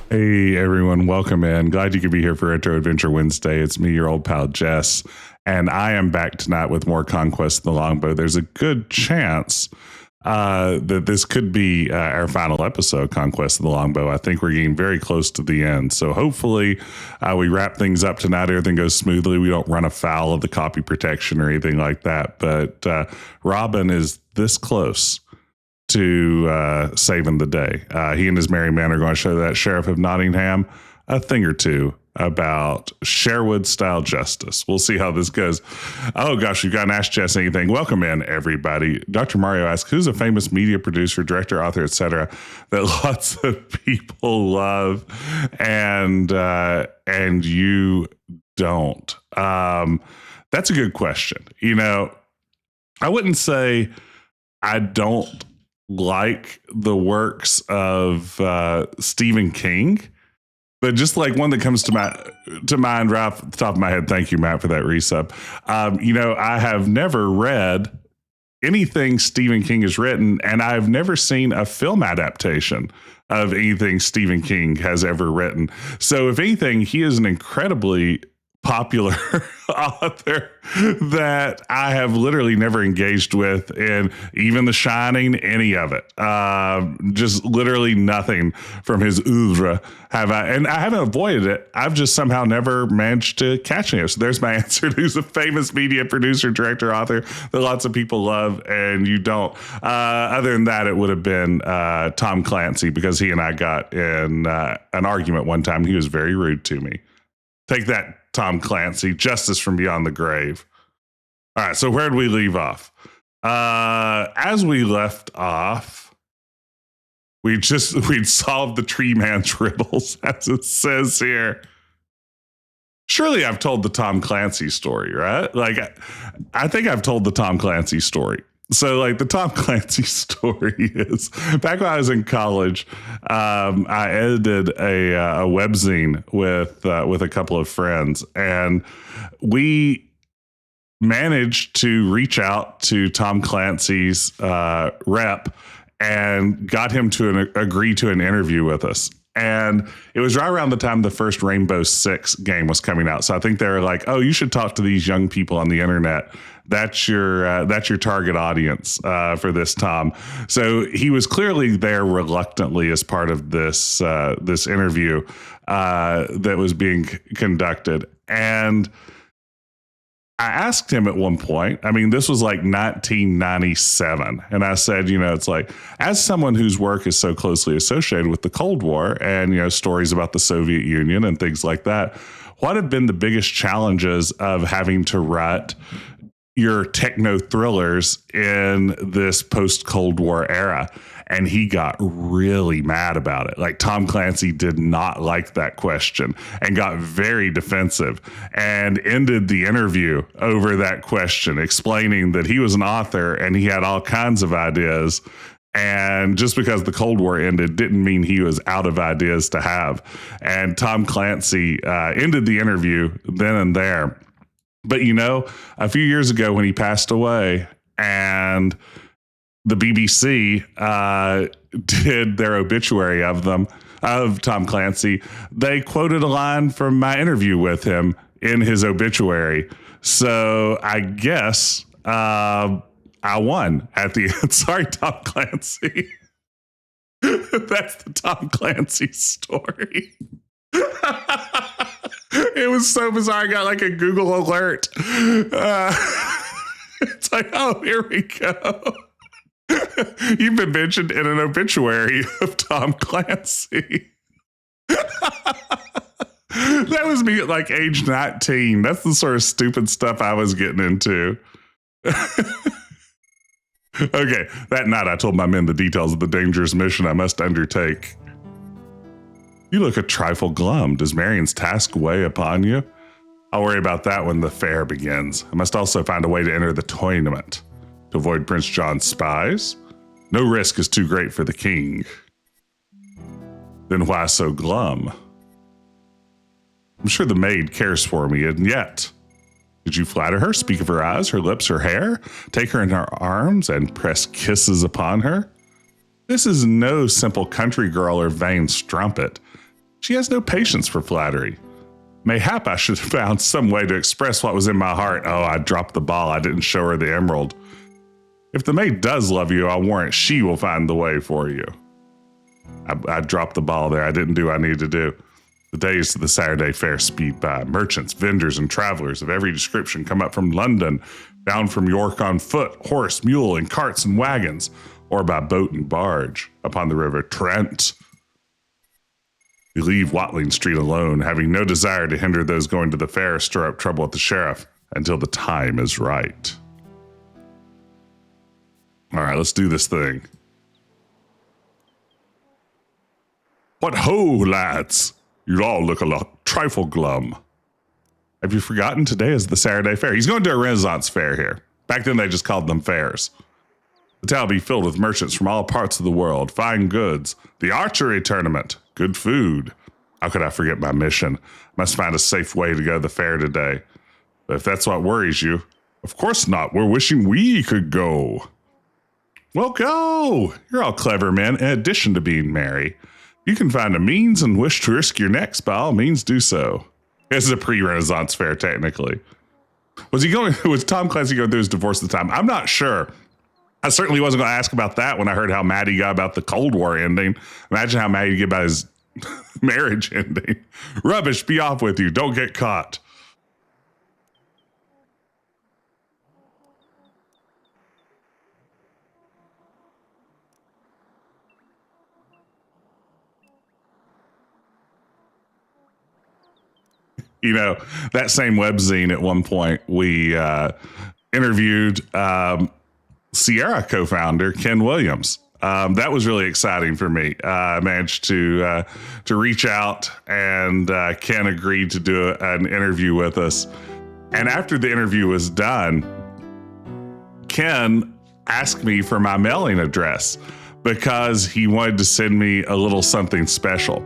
Hey everyone, welcome in. Glad you could be here for Retro Adventure Wednesday. It's me, your old pal Jess, and I am back tonight with more Conquests of the Longbow. There's a good chance that this could be our final episode, Conquest of the Longbow. I think we're getting very close to the end. So hopefully we wrap things up tonight. Everything goes smoothly. We don't run afoul of the copy protection or anything like that. But Robin is this close to saving the day. He and his merry men are going to show that Sheriff of Nottingham a thing or two about Sherwood-style justice. We'll see how this goes. Oh, gosh, you've got an Ask Jess anything. Welcome in, everybody. Dr. Mario asks, who's a famous media producer, director, author, etc. that lots of people love and you don't? That's a good question. You know, I wouldn't say I don't like the works of Stephen King, but just like one that comes to mind right off the top of my head. Thank you, Matt, for that resub. I have never read anything Stephen King has written, and I've never seen a film adaptation of anything Stephen King has ever written. So if anything, he is an incredibly popular author that I have literally never engaged with in even The Shining, any of it. Just literally nothing from his oeuvre have I, and I haven't avoided it. I've just somehow never managed to catch him. So there's my answer. Who's a famous media producer, director, author that lots of people love and you don't. Other than that, it would have been Tom Clancy, because he and I got in an argument one time. He was very rude to me. Take that, Tom Clancy. Justice from beyond the grave. All right, so where did we leave off? As we left off, we'd solved the tree man's riddles, as it says here. Surely I've told the Tom Clancy story, right? Like, I think I've told the Tom Clancy story. So, like, the Tom Clancy story is, back when I was in college, I edited a webzine with a couple of friends, and we managed to reach out to Tom Clancy's rep and got him to agree to an interview with us. And it was right around the time the first Rainbow Six game was coming out. So I think they were like, oh, you should talk to these young people on the internet. That's your target audience for this, Tom. So he was clearly there reluctantly as part of this interview that was being conducted. And I asked him at one point, I mean, this was like 1997. And I said, it's like, as someone whose work is so closely associated with the Cold War and, stories about the Soviet Union and things like that, what have been the biggest challenges of having to write your techno thrillers in this post-Cold War era? And he got really mad about it. Like, Tom Clancy did not like that question and got very defensive and ended the interview over that question, explaining that he was an author and he had all kinds of ideas. And just because the Cold War ended didn't mean he was out of ideas to have. And Tom Clancy ended the interview then and there. But, a few years ago when he passed away and the BBC did their obituary of Tom Clancy, they quoted a line from my interview with him in his obituary. So I guess I won at the end. Sorry, Tom Clancy. That's the Tom Clancy story. It was so bizarre. I got like a Google alert. It's like, oh, here we go. You've been mentioned in an obituary of Tom Clancy. That was me at like age 19. That's the sort of stupid stuff I was getting into. Okay, that night I told my men the details of the dangerous mission I must undertake. You look a trifle glum. Does Marian's task weigh upon you? I'll worry about that when the fair begins. I must also find a way to enter the tournament. To avoid Prince John's spies? No risk is too great for the king. Then why so glum? I'm sure the maid cares for me, and yet. Did you flatter her, speak of her eyes, her lips, her hair, take her in her arms, and press kisses upon her? This is no simple country girl or vain strumpet. She has no patience for flattery. Mayhap I should have found some way to express what was in my heart. Oh, I dropped the ball. I didn't show her the emerald. If the maid does love you, I warrant she will find the way for you. I dropped the ball there. I didn't do what I needed to do. The days of the Saturday fair speed by. Merchants, vendors, and travelers of every description come up from London, bound from York on foot, horse, mule, in carts and wagons, or by boat and barge upon the river Trent. We leave Watling Street alone, having no desire to hinder those going to the fair or stir up trouble with the sheriff until the time is right. All right, let's do this thing. What ho, lads! You all look a trifle glum. Have you forgotten today is the Saturday fair? He's going to a Renaissance fair here. Back then they just called them fairs. The town will be filled with merchants from all parts of the world, fine goods, the archery tournament, good food. How could I forget my mission? Must find a safe way to go to the fair today. But if that's what worries you, of course not. We're wishing we could go. Well, go! You're all clever men, in addition to being merry. You can find a means and wish to risk your necks, by all means do so. This is a pre-Renaissance fair, technically. Was Tom Clancy going through his divorce at the time? I'm not sure. I certainly wasn't going to ask about that when I heard how mad he got about the Cold War ending. Imagine how mad he'd get about his marriage ending. Rubbish, be off with you. Don't get caught. You know, that same webzine at one point, we interviewed Sierra co-founder Ken Williams. That was really exciting for me. I managed to reach out, and Ken agreed to do an interview with us. And after the interview was done, Ken asked me for my mailing address because he wanted to send me a little something special.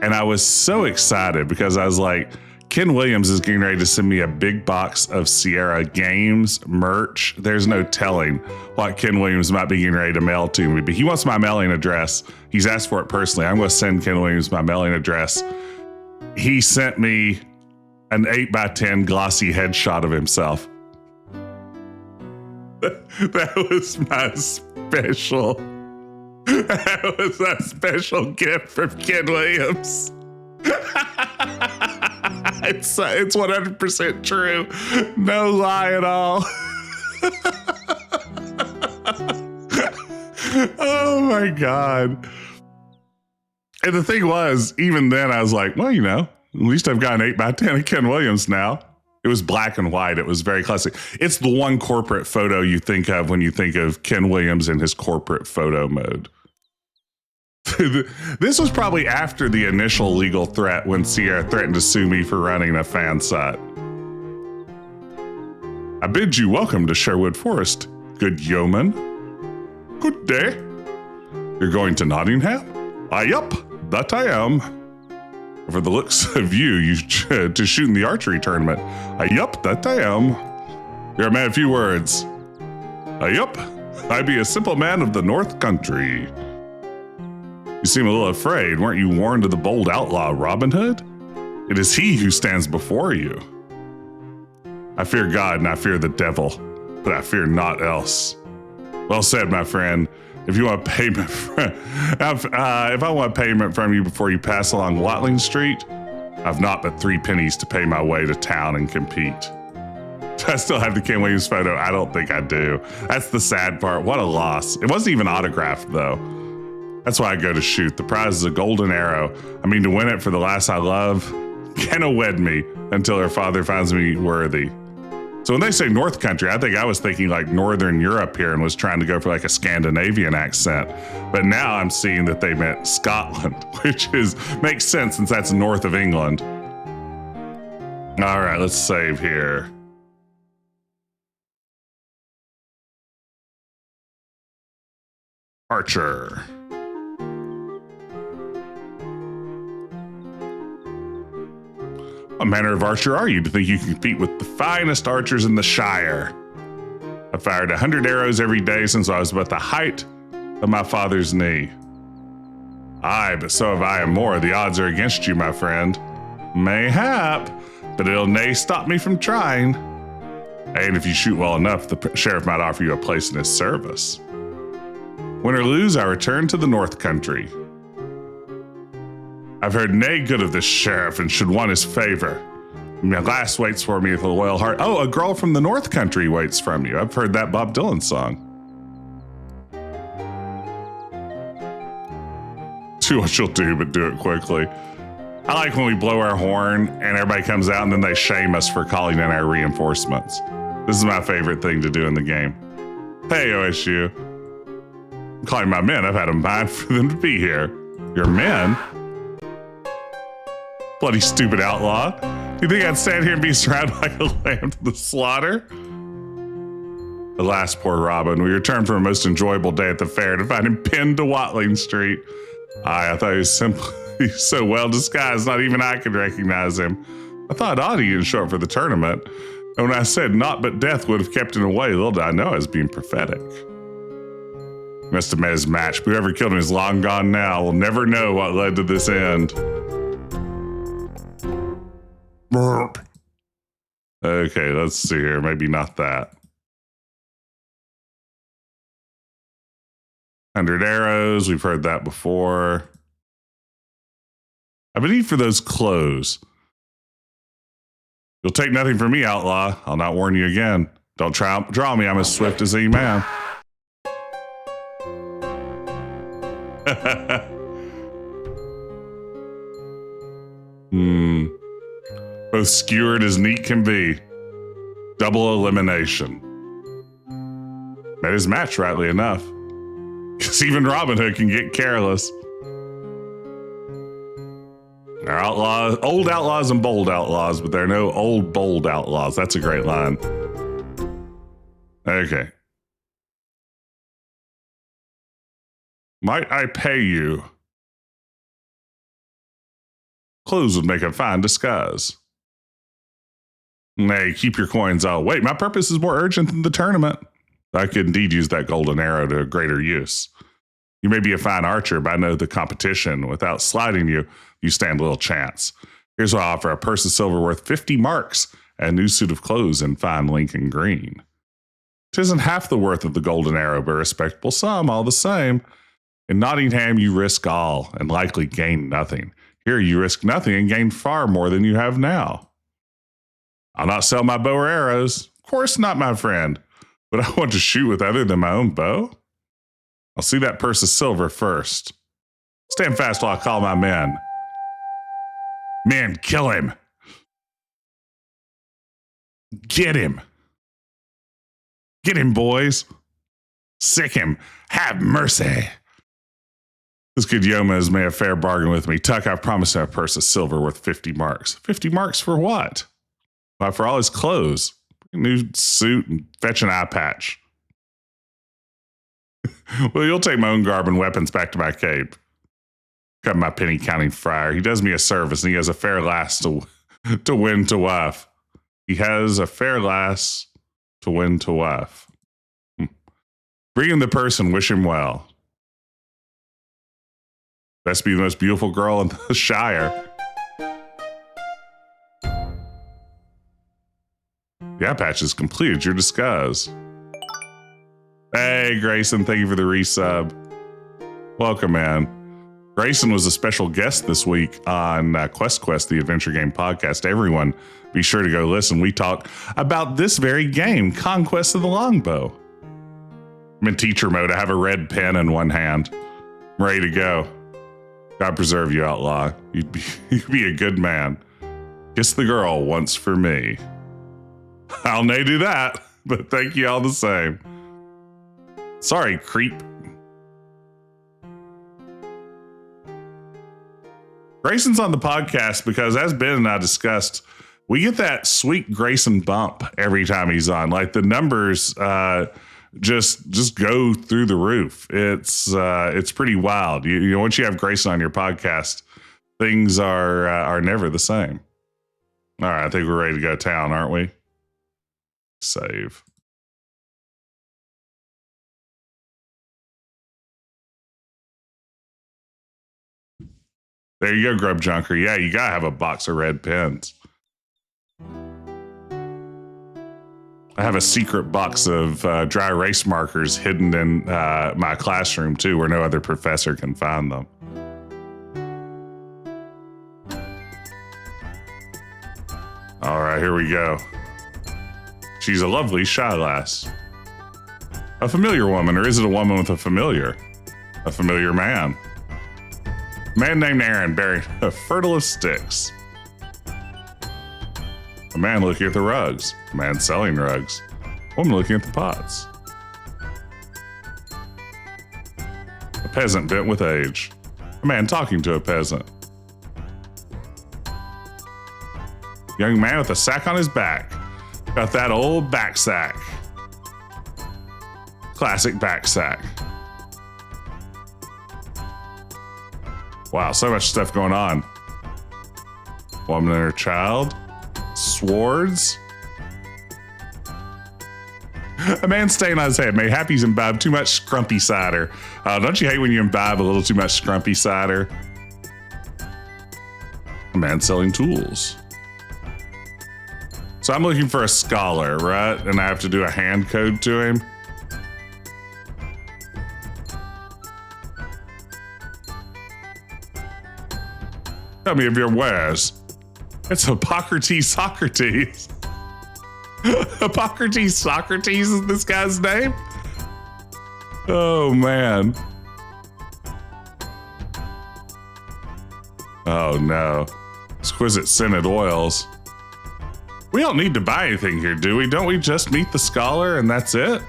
And I was so excited because I was like, Ken Williams is getting ready to send me a big box of Sierra Games merch. There's no telling what Ken Williams might be getting ready to mail to me, but he wants my mailing address. He's asked for it personally. I'm going to send Ken Williams my mailing address. He sent me an 8x10 glossy headshot of himself. That was my special. That was a special gift from Ken Williams. It's 100% true. No lie at all. Oh my God. And the thing was, even then I was like, well, you know, at least I've got an 8x10 of Ken Williams now. It was black and white. It was very classic. It's the one corporate photo you think of when you think of Ken Williams in his corporate photo mode. This was probably after the initial legal threat when Sierra threatened to sue me for running a fan site. I bid you welcome to Sherwood Forest, good yeoman. Good day. You're going to Nottingham? Yup, that I am. For the looks of you to shoot in the archery tournament. Yup, that I am. You're a man of few words. Yup, I be a simple man of the North Country. You seem a little afraid. Weren't you warned of the bold outlaw Robin Hood? It is he who stands before you. I fear God and I fear the devil, but I fear naught else. Well said, my friend. If you want payment, if I want payment from you before you pass along Watling Street, I've not but 3 pennies to pay my way to town and compete. Do I still have the Ken Williams photo? I don't think I do. That's the sad part. What a loss. It wasn't even autographed, though. That's why I go to shoot. The prize is a golden arrow. I mean, to win it for the lass I love, Kenna wed me until her father finds me worthy. So when they say North Country, I think I was thinking like Northern Europe here and was trying to go for like a Scandinavian accent. But now I'm seeing that they meant Scotland, which makes sense since that's north of England. All right, let's save here. Archer. What manner of archer are you to think you can compete with the finest archers in the Shire? I fired 100 arrows every day since I was about the height of my father's knee. Aye, but so have I and more. The odds are against you, my friend. Mayhap, but it'll nae stop me from trying. And if you shoot well enough, the sheriff might offer you a place in his service. Win or lose, I return to the North Country. I've heard nae good of this sheriff and should want his favor. My lass waits for me with a loyal heart. Oh, a girl from the North Country waits from you. I've heard that Bob Dylan song. See what you'll do, but do it quickly. I like when we blow our horn and everybody comes out and then they shame us for calling in our reinforcements. This is my favorite thing to do in the game. Hey, OSU. I'm calling my men. I've had a mind for them to be here. Your men? Bloody stupid outlaw. Do you think I'd stand here and be surrounded like a lamb to the slaughter? Alas, poor Robin. We returned from a most enjoyable day at the fair to find him pinned to Watling Street. I thought he was simply so well disguised, not even I could recognize him. I thought odd he didn't show up for the tournament. And when I said naught but death would have kept him away, little did I know I was being prophetic. He must have met his match. Whoever killed him is long gone now. We'll never know what led to this end. Burp. Okay, let's see here. Maybe not that. 100 arrows. We've heard that before. I've been eating for those clothes. You'll take nothing from me, outlaw. I'll not warn you again. Don't draw me. I'm as swift as any man. Both skewered as neat can be. Double elimination. Met his match, rightly enough. Because even Robin Hood can get careless. There are outlaws, old outlaws and bold outlaws, but there are no old, bold outlaws. That's a great line. Okay. Might I pay you? Clothes would make a fine disguise. Nay, keep your coins out. Wait, my purpose is more urgent than the tournament. I could indeed use that golden arrow to greater use. You may be a fine archer, but I know the competition. Without slighting you, you stand little chance. Here's what I offer: a purse of silver worth 50 marks and a new suit of clothes in fine Lincoln green. 'Tisn't half the worth of the golden arrow, but a respectable sum all the same. In Nottingham, you risk all and likely gain nothing. Here, you risk nothing and gain far more than you have now. I'll not sell my bow or arrows. Of course not, my friend. But I want to shoot with other than my own bow. I'll see that purse of silver first. Stand fast while I call my men. Men, kill him. Get him. Get him, boys. Sick him. Have mercy. This good yeoman has made a fair bargain with me. Tuck, I promised him a purse of silver worth 50 marks. 50 marks for what? Why, for all his clothes. A new suit and fetch an eye patch. Well, you'll take my own garb and weapons back to my cape. Cut my penny counting friar. He does me a service and he has a fair lass to win to wife. He has a fair lass to win to wife. Bring him the purse and wish him well. Best be the most beautiful girl in the Shire. The eye patch is completed your disguise. Hey, Grayson, thank you for the resub. Welcome, man. Grayson was a special guest this week on Quest, the adventure game podcast. Everyone, be sure to go listen. We talk about this very game, Conquests of the Longbow. I'm in teacher mode. I have a red pen in one hand. I'm ready to go. God preserve you, outlaw. You'd be a good man. Kiss the girl once for me. I'll nay do that, but thank you all the same. Sorry, creep. Grayson's on the podcast because, as Ben and I discussed, we get that sweet Grayson bump every time he's on. Like the numbers just go through the roof. It's pretty wild. You know, once you have Grayson on your podcast, things are never the same. All right, I think we're ready to go to town, aren't we? Save. There you go, Grub Junker. Yeah, you gotta have a box of red pens. I have a secret box of dry erase markers hidden in my classroom too, where no other professor can find them. All right, here we go. She's a lovely shy lass. A familiar woman, or is it a woman with a familiar? A familiar man. A man named Aaron bearing a fertile of sticks. A man looking at the rugs. A man selling rugs. A woman looking at the pots. A peasant bent with age. A man talking to a peasant. Young man with a sack on his back. Got that old back sack. Classic back sack. Wow, so much stuff going on. Woman and her child. Swords. A man staying on his head. Mayhap he's imbibed too much scrumpy cider. Don't you hate when you imbibe a little too much scrumpy cider? A man selling tools. So I'm looking for a scholar, right? And I have to do a hand code to him. Tell me of your wares. It's Hippocrates Socrates. Hippocrates Socrates is this guy's name? Oh, man. Oh, no. Exquisite scented oils. We don't need to buy anything here, do we? Don't we just meet the scholar and that's it?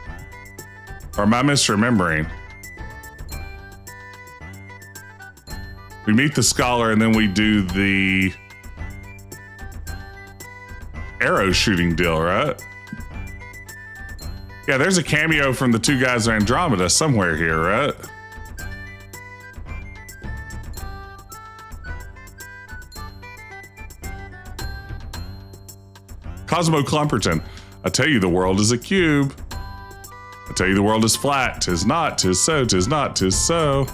Or am I misremembering? We meet the scholar and then we do the arrow shooting deal, right? Yeah, there's a cameo from the two guys in Andromeda somewhere here, right? Cosmo Clumperton. I tell you the world is a cube. I tell you the world is flat. 'Tis not, 'tis so, 'tis not, 'tis so.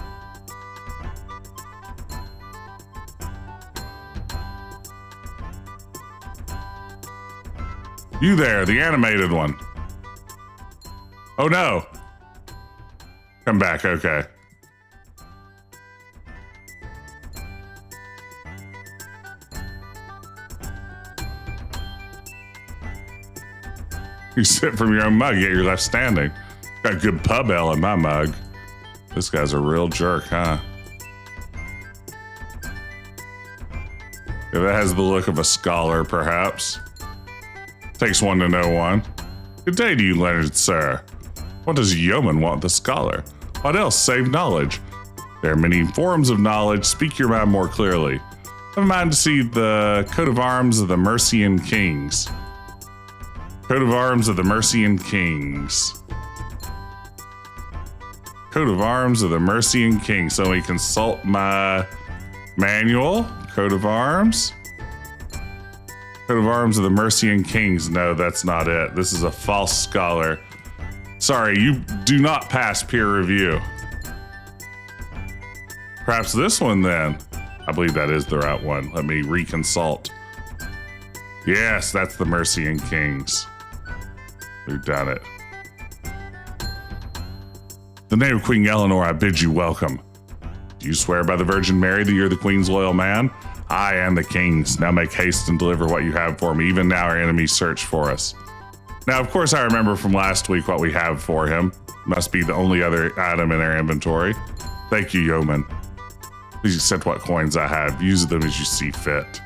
You there, the animated one. Oh no. Come back, okay. You sip from your own mug, yet you're left standing. Got good pub ale in my mug. This guy's a real jerk, huh? Yeah, that has the look of a scholar, perhaps. Takes one to know one. Good day to you, Leonard, sir. What does a yeoman want with a scholar? What else save knowledge? There are many forms of knowledge. Speak your mind more clearly. Have a mind to see the coat of arms of the Mercian kings. Coat of arms of the Mercian kings. Coat of arms of the Mercian kings. So we consult my manual. Coat of arms. Coat of arms of the Mercian kings. No, that's not it. This is a false scholar. Sorry, you do not pass peer review. Perhaps this one then. I believe that is the right one. Let me reconsult. Yes, that's the Mercian kings. We've done it. In the name of Queen Eleanor, I bid you welcome. Do you swear by the Virgin Mary that you're the Queen's loyal man? I am the King's. Now make haste and deliver what you have for me. Even now our enemies search for us. Now, of course, I remember from last week what we have for him. Must be the only other item in our inventory. Thank you, yeoman. Please accept what coins I have. Use them as you see fit.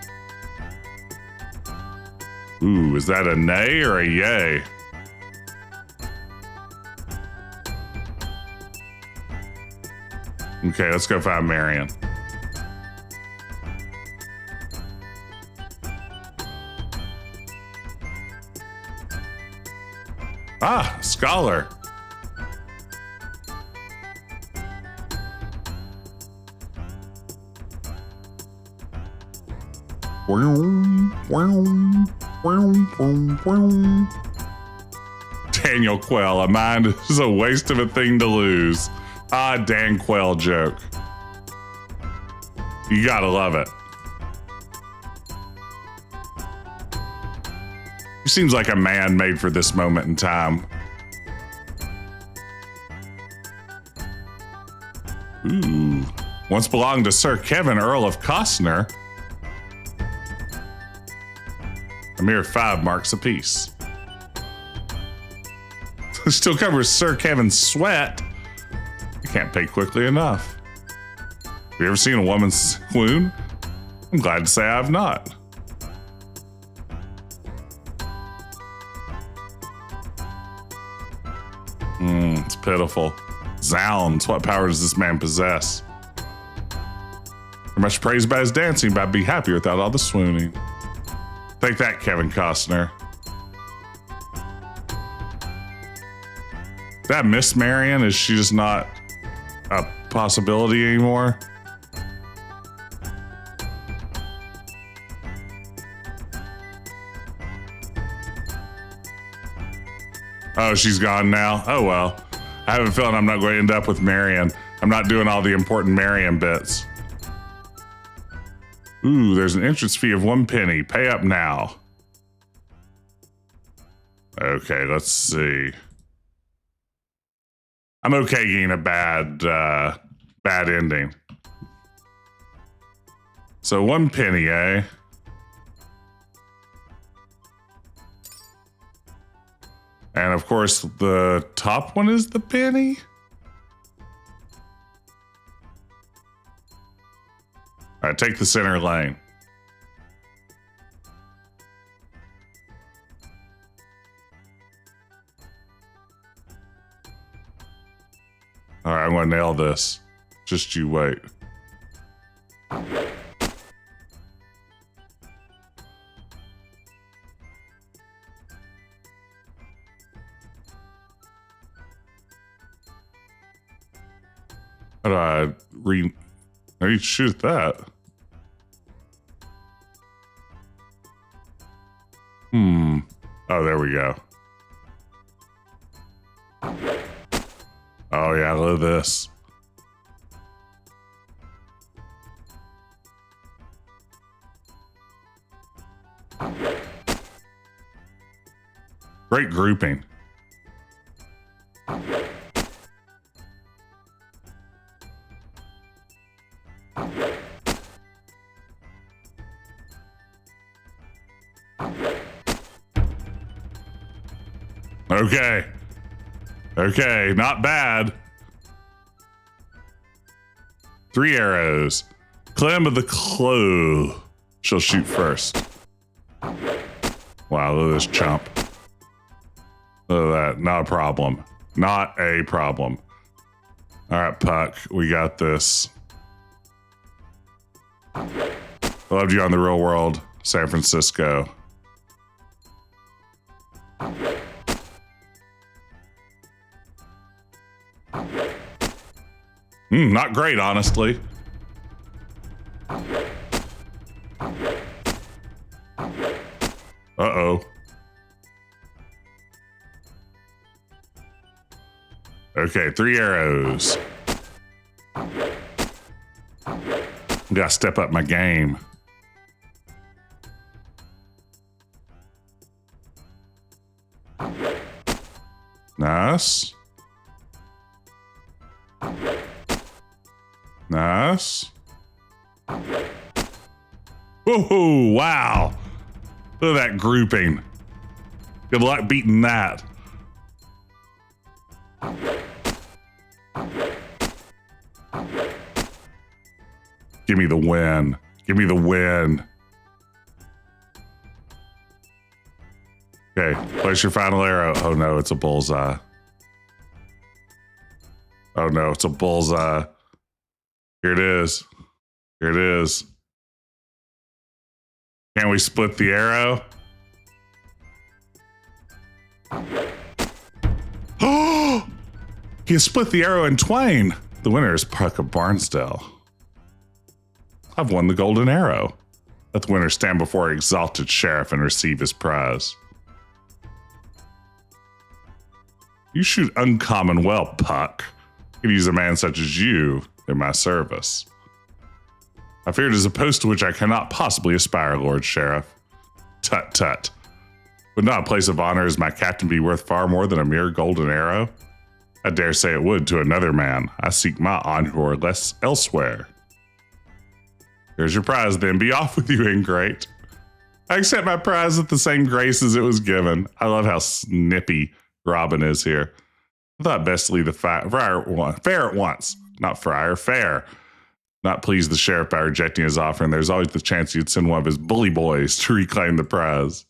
Ooh, is that a nay or a yay? Okay, let's go find Marian. Ah, scholar. Daniel Quell, a mind is a waste of a thing to lose. Ah, Dan Quell joke. You gotta love it. He seems like a man made for this moment in time. Ooh. Once belonged to Sir Kevin, Earl of Costner. A mere 5 marks apiece. Still covers Sir Kevin's sweat. You can't pay quickly enough. Have you ever seen a woman swoon? I'm glad to say I have not. It's pitiful. Zounds, what power does this man possess? You're much praised by his dancing, but I'd be happier without all the swooning. Take that, Kevin Costner. That Miss Marian, is she just not a possibility anymore? Oh, she's gone now? Oh, well. I have a feeling I'm not going to end up with Marian. I'm not doing all the important Marian bits. Ooh, there's an entrance fee of 1 penny. Pay up now. Okay, let's see. I'm okay getting a bad ending. So 1 penny, eh? And of course, the top one is the penny. All right, take the center lane. All right, I'm gonna nail this. Just you wait. How do I how do you shoot that? Oh, there we go. Oh yeah, look at this. Great grouping. Okay. Okay, not bad. 3 arrows. Clem of the Clo shall shoot first. Wow, look at this chump. Look at that. Not a problem. Not a problem. All right, Puck, we got this. Loved you on the Real World, San Francisco. Not great, honestly. Uh-oh. Okay, 3 arrows. Gotta step up my game. Nice. Nice. Whoa, wow. Look at that grouping. Good luck beating that. Give me the win. Give me the win. Okay, place your final arrow. Oh no, it's a bullseye. Oh no, it's a bullseye. Here it is. Here it is. Can we split the arrow? Oh! He has split the arrow in twain. The winner is Puck of Barnsdale. I've won the golden arrow. Let the winner stand before exalted sheriff and receive his prize. You shoot uncommon well, Puck. I could use a man such as you in my service. I fear it is a post to which I cannot possibly aspire, Lord Sheriff. Tut tut. Would not a place of honor as my captain be worth far more than a mere golden arrow? I dare say it would to another man. I seek my honor less elsewhere. Here's your prize then. Be off with you, ingrate. I accept my prize with the same grace as it was given. I love how snippy Robin is here. I thought best to leave the fair at once. Not friar, fair. Not please the sheriff by rejecting his offer, and there's always the chance he'd send one of his bully boys to reclaim the prize.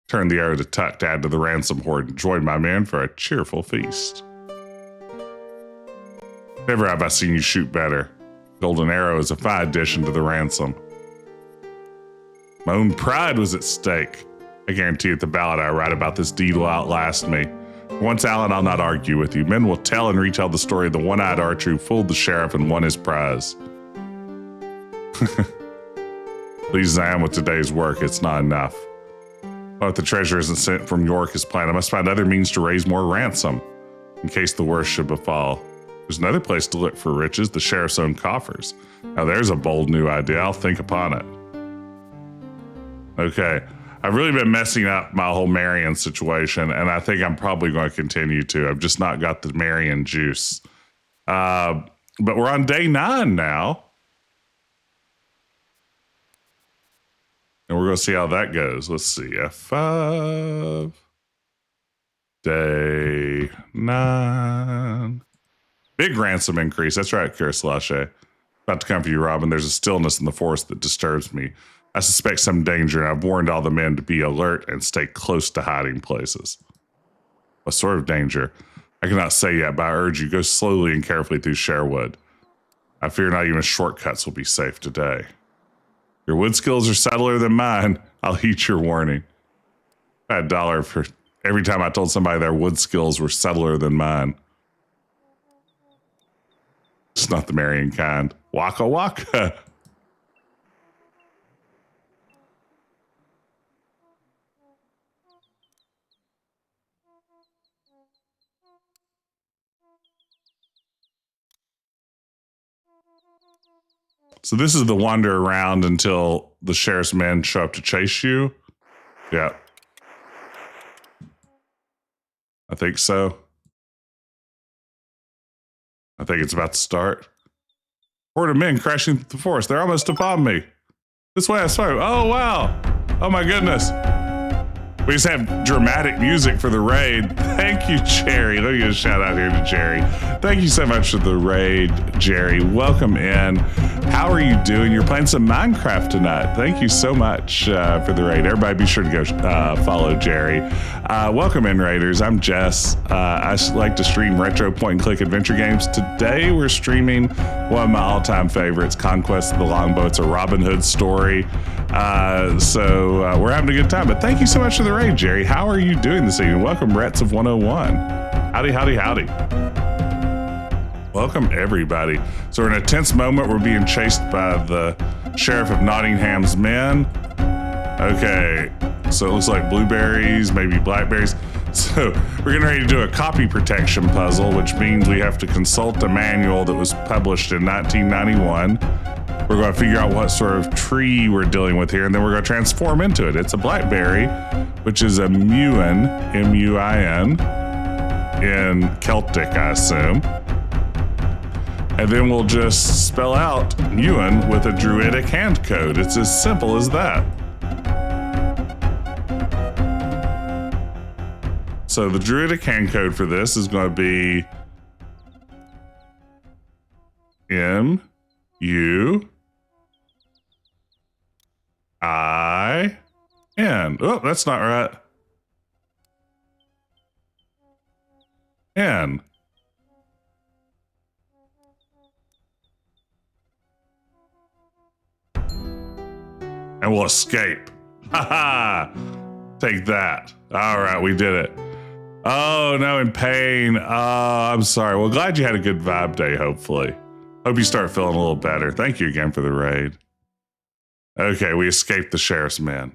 Turn the arrow to Tut to add to the ransom hoard and join my men for a cheerful feast. Never have I seen you shoot better. Golden arrow is a fine addition to the ransom. My own pride was at stake. I guarantee that the ballad I write about this deed will outlast me. Once Alan, I'll not argue with you. Men will tell and retell the story of the one-eyed archer who fooled the sheriff and won his prize. Pleased as I am with today's work, it's not enough. Well, if the treasure isn't sent from York as planned, I must find other means to raise more ransom, in case the worst should befall. There's another place to look for riches, the sheriff's own coffers. Now there's a bold new idea. I'll think upon it. Okay. I've really been messing up my whole Marian situation, and I think I'm probably going to continue to. I've just not got the Marian juice. But we're on day 9 now. And we're going to see how that goes. Let's see. F5. Day 9. Big ransom increase. That's right, Kira About to come for you, Robin. There's a stillness in the forest that disturbs me. I suspect some danger, and I've warned all the men to be alert and stay close to hiding places. What sort of danger? I cannot say yet, but I urge you, go slowly and carefully through Sherwood. I fear not even shortcuts will be safe today. Your wood skills are subtler than mine. I'll heed your warning. I had $1 for every time I told somebody their wood skills were subtler than mine. It's not the Marian kind. Waka waka. So this is the wander around until the sheriff's men show up to chase you. Yeah. I think so. I think it's about to start. Horde of men crashing through the forest. They're almost upon me. This way I swear. Oh, wow. Oh, my goodness. We just have dramatic music for the raid. Thank you, Jerry. Let me get a shout out here to Jerry. Thank you so much for the raid, Jerry. Welcome in. How are you doing? You're playing some Minecraft tonight. Thank you so much for the raid. Everybody be sure to go follow Jerry. Welcome in, Raiders. I'm Jess. I like to stream retro point-and-click adventure games. Today we're streaming one of my all-time favorites, Conquests of the Longbow. It's a Robin Hood story. So we're having a good time. But thank you so much for the raid, Jerry. How are you doing this evening? Welcome, Rets of 101. Howdy, howdy, howdy. Welcome, everybody. So we're in a tense moment. We're being chased by the Sheriff of Nottingham's men. Okay, so it looks like blueberries, maybe blackberries. So we're getting ready to do a copy protection puzzle, which means we have to consult a manual that was published in 1991. We're going to figure out what sort of tree we're dealing with here, and then we're going to transform into it. It's a blackberry, which is a muin, M-U-I-N, in Celtic, I assume. And then we'll just spell out muin with a druidic hand code. It's as simple as that. So the druidic hand code for this is going to be M-U-I-N. Oh, that's not right. N. And we'll escape. Ha ha! Take that. All right, we did it. Oh, no, in pain. Oh, I'm sorry. Well, glad you had a good vibe day, hopefully. Hope you start feeling a little better. Thank you again for the raid. Okay, we escaped the sheriff's men.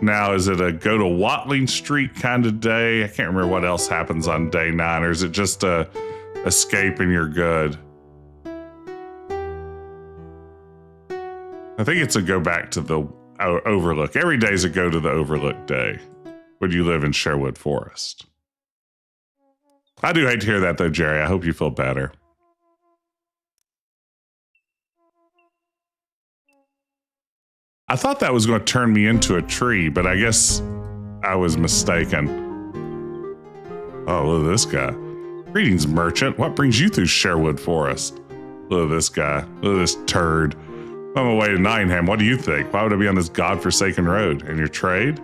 Now, is it a go to Watling Street kind of day? I can't remember what else happens on day 9, or is it just a escape and you're good. I think it's a go back to the Overlook. Every day's a go to the Overlook day when you live in Sherwood Forest. I do hate to hear that though, Jerry. I hope you feel better. I thought that was going to turn me into a tree, but I guess I was mistaken. Oh, look at this guy. Greetings, merchant. What brings you through Sherwood Forest? Look at this guy. Look at this turd. I'm on my way to Nottingham. What do you think? Why would I be on this godforsaken road? And your trade?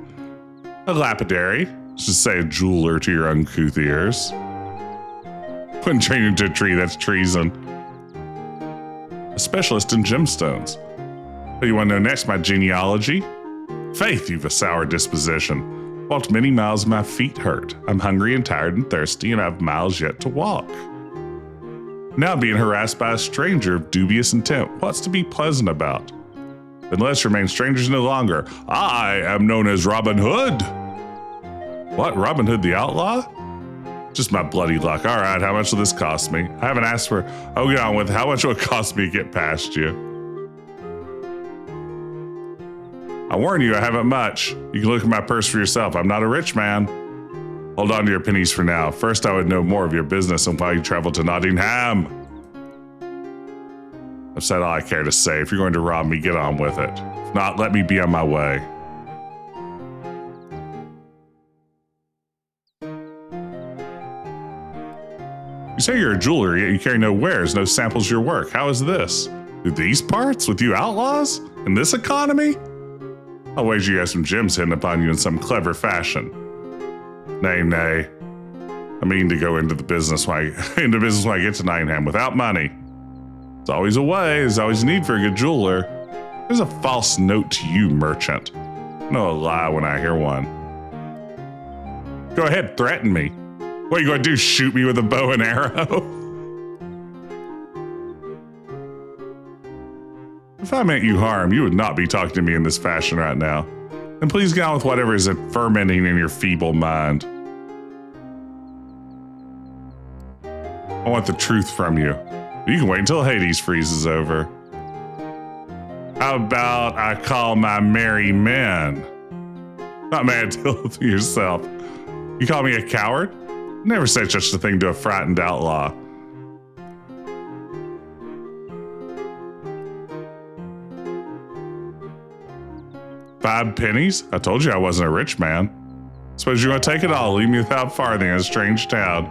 A lapidary. Let's just say a jeweler to your uncouth ears. Wouldn't turn you into a tree. That's treason. A specialist in gemstones. What do you want to know next, my genealogy? Faith, you've a sour disposition. Walked many miles, my feet hurt. I'm hungry and tired and thirsty, and I have miles yet to walk. Now being harassed by a stranger of dubious intent. What's to be pleasant about? Then let us remain strangers no longer. I am known as Robin Hood. What, Robin Hood the outlaw? Just my bloody luck. All right, how much will this cost me? I haven't asked for... I'll get on with it. How much will it cost me to get past you? I warn you, I haven't much. You can look at my purse for yourself. I'm not a rich man. Hold on to your pennies for now. First, I would know more of your business and why you traveled to Nottingham. I've said all I care to say. If you're going to rob me, get on with it. If not, let me be on my way. You say you're a jeweler, yet you carry no wares, no samples of your work. How is this? Through these parts? With you outlaws? In this economy? I'll wager you have some gems hidden upon you in some clever fashion. Nay, nay. I mean to go into business when I get to Nottingham without money. There's always a way. There's always a need for a good jeweler. There's a false note to you, merchant. No, a lie when I hear one. Go ahead, threaten me. What are you going to do, shoot me with a bow and arrow? If I meant you harm, you would not be talking to me in this fashion right now. And please get on with whatever is fermenting in your feeble mind. I want the truth from you. You can wait until Hades freezes over. How about I call my merry men? Not mad till yourself. You call me a coward? Never said such a thing to a frightened outlaw. $5 pennies? I told you I wasn't a rich man. Suppose you're going to take it all, leave me without farthing in a strange town.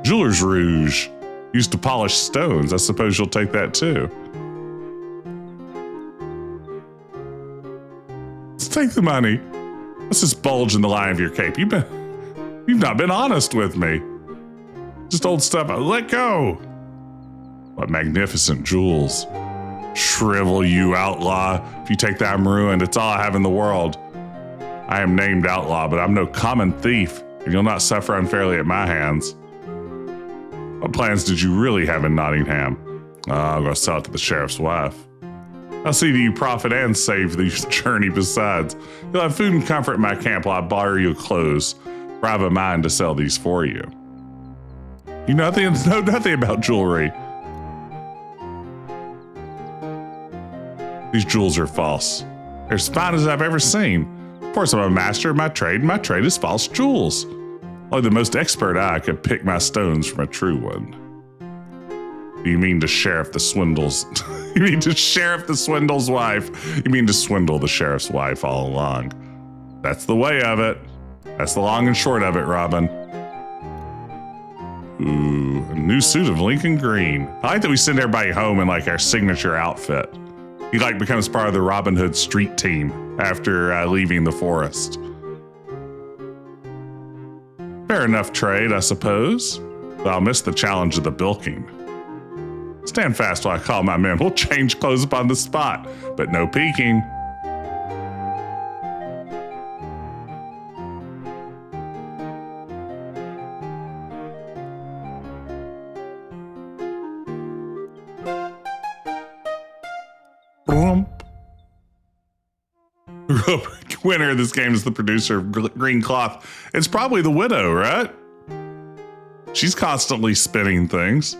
Jeweler's rouge. Used to polish stones. I suppose you'll take that too. Let's take the money. Let's just bulge in the line of your cape. You've not been honest with me. Just old stuff. Let go. What magnificent jewels. Shrivel, you outlaw. If you take that, I'm ruined. It's all I have in the world. I am named outlaw, but I'm no common thief, and you'll not suffer unfairly at my hands. What plans did you really have in Nottingham? I'm going to sell it to the sheriff's wife. I'll see that you profit and save the journey besides. You'll have food and comfort in my camp while I borrow you clothes, for I have a mind to sell these for you. You know nothing about jewelry. These jewels are false. They're as fine as I've ever seen. Of course, I'm a master of my trade, and my trade is false jewels. Only the most expert eye could pick my stones from a true one. You mean to sheriff the swindles? You mean to sheriff the swindle's wife? You mean to swindle the sheriff's wife all along? That's the way of it. That's the long and short of it, Robin. Ooh, a new suit of Lincoln green. I like that we send everybody home in like our signature outfit. He like becomes part of the Robin Hood street team after leaving the forest. Fair enough trade, I suppose. But I'll miss the challenge of the bilking. Stand fast while I call my men. We'll change clothes upon the spot, but no peeking. Winner of this game is the producer of Green Cloth. It's probably the widow, right? She's constantly spinning things.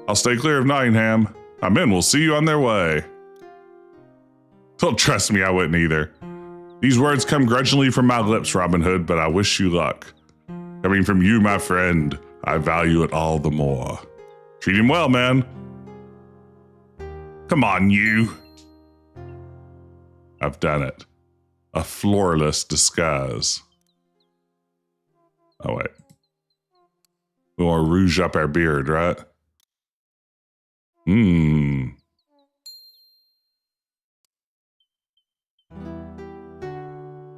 I'll stay clear of Nottingham. My men will see you on their way. Don't trust me, I wouldn't either. These words come grudgingly from my lips, Robin Hood, but I wish you luck. Coming from you, my friend, I value it all the more. Treat him well, man. Come on, you. I've done it. A flawless disguise. Oh, wait. We want to rouge up our beard, right?